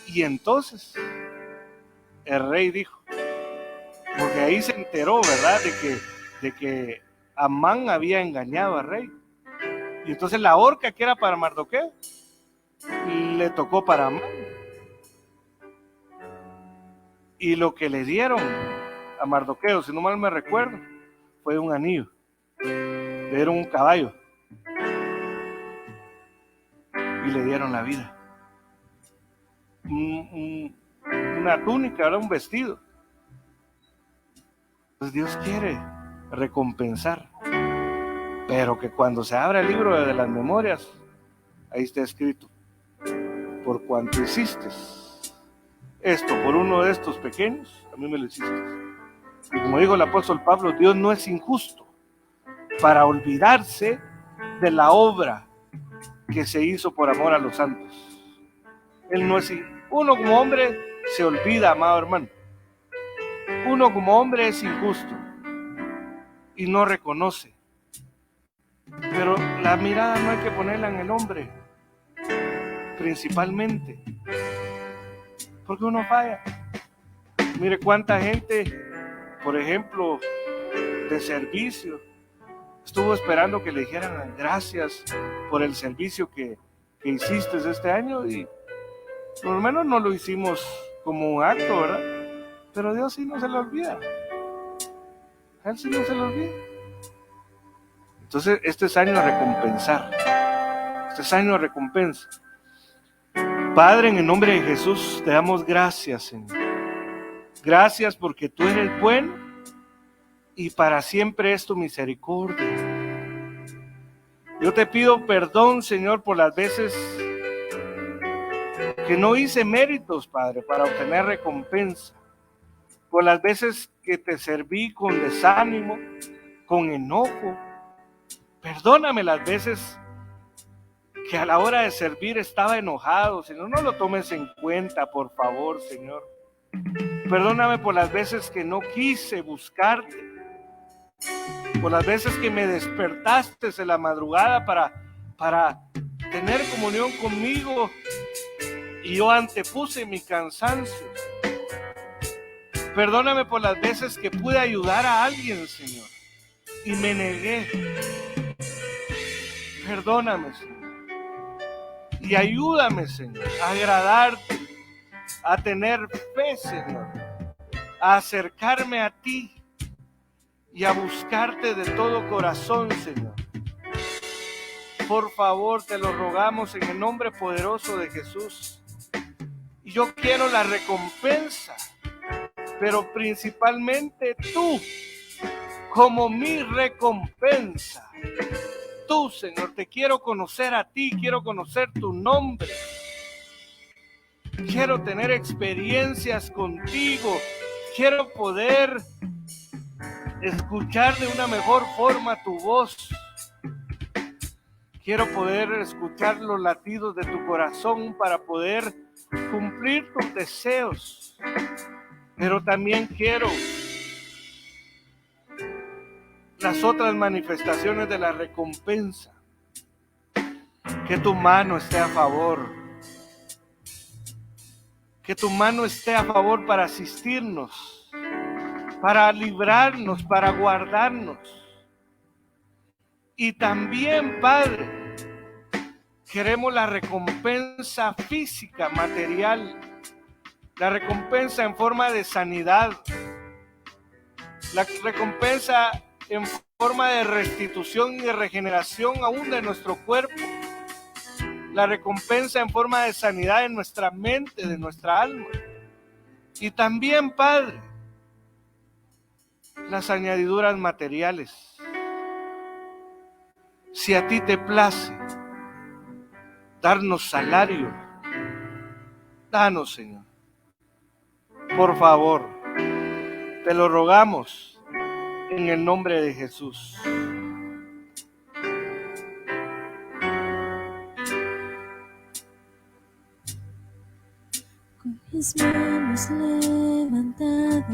Y entonces el rey dijo, porque ahí se enteró, ¿verdad?, de que Amán había engañado al rey. Y entonces la horca que era para Mardoqueo le tocó para Amán. Y lo que le dieron a Mardoqueo, si no mal me recuerdo, fue un anillo. Le dieron un caballo. Y le dieron la vida. Una túnica, ¿verdad? Un vestido. Pues Dios quiere recompensar. Pero que cuando se abra el libro de las memorias, ahí está escrito, por cuanto hiciste esto por uno de estos pequeños, a mí me lo hiciste. Y como dijo el apóstol Pablo, Dios no es injusto para olvidarse de la obra que se hizo por amor a los santos. Él no es injusto. Uno como hombre se olvida, amado hermano. Uno como hombre es injusto y no reconoce. Pero la mirada no hay que ponerla en el hombre, principalmente, porque uno falla. Mire cuánta gente, por ejemplo, de servicio, estuvo esperando que le dijeran gracias por el servicio que hiciste este año, y por lo menos no lo hicimos como un acto, ¿verdad? Pero Dios sí no se lo olvida. A Él sí no se lo olvida. Entonces, este es año de recompensar. Este es año de recompensa. Padre, en el nombre de Jesús, te damos gracias, Señor. Gracias porque tú eres bueno y para siempre es tu misericordia. Yo te pido perdón, Señor, por las veces que no hice méritos, Padre, para obtener recompensa. Por las veces que te serví con desánimo, con enojo. Perdóname las veces que a la hora de servir estaba enojado, Señor. No lo tomes en cuenta, por favor, Señor. Perdóname por las veces que no quise buscarte, por las veces que me despertaste en la madrugada para tener comunión conmigo y yo antepuse mi cansancio. Perdóname por las veces que pude ayudar a alguien, Señor, y me negué. Perdóname, Señor. Y ayúdame, Señor, a agradarte, a tener fe, Señor, a acercarme a ti y a buscarte de todo corazón, Señor. Por favor, te lo rogamos en el nombre poderoso de Jesús. Y yo quiero la recompensa, pero principalmente tú, como mi recompensa. Tú, Señor, te quiero conocer a ti, quiero conocer tu nombre. Quiero tener experiencias contigo. Quiero poder escuchar de una mejor forma tu voz. Quiero poder escuchar los latidos de tu corazón para poder cumplir tus deseos. Pero también quiero las otras manifestaciones de la recompensa. Que tu mano esté a favor. Que tu mano esté a favor para asistirnos, para librarnos, para guardarnos. Y también, Padre, queremos la recompensa física, material, la recompensa en forma de sanidad, la recompensa en forma de restitución y de regeneración aún de nuestro cuerpo, la recompensa en forma de sanidad de nuestra mente, de nuestra alma. Y también, Padre, las añadiduras materiales. Si a ti te place darnos salario, danos, Señor. Por favor, te lo rogamos en el nombre de Jesús. Con mis manos levantadas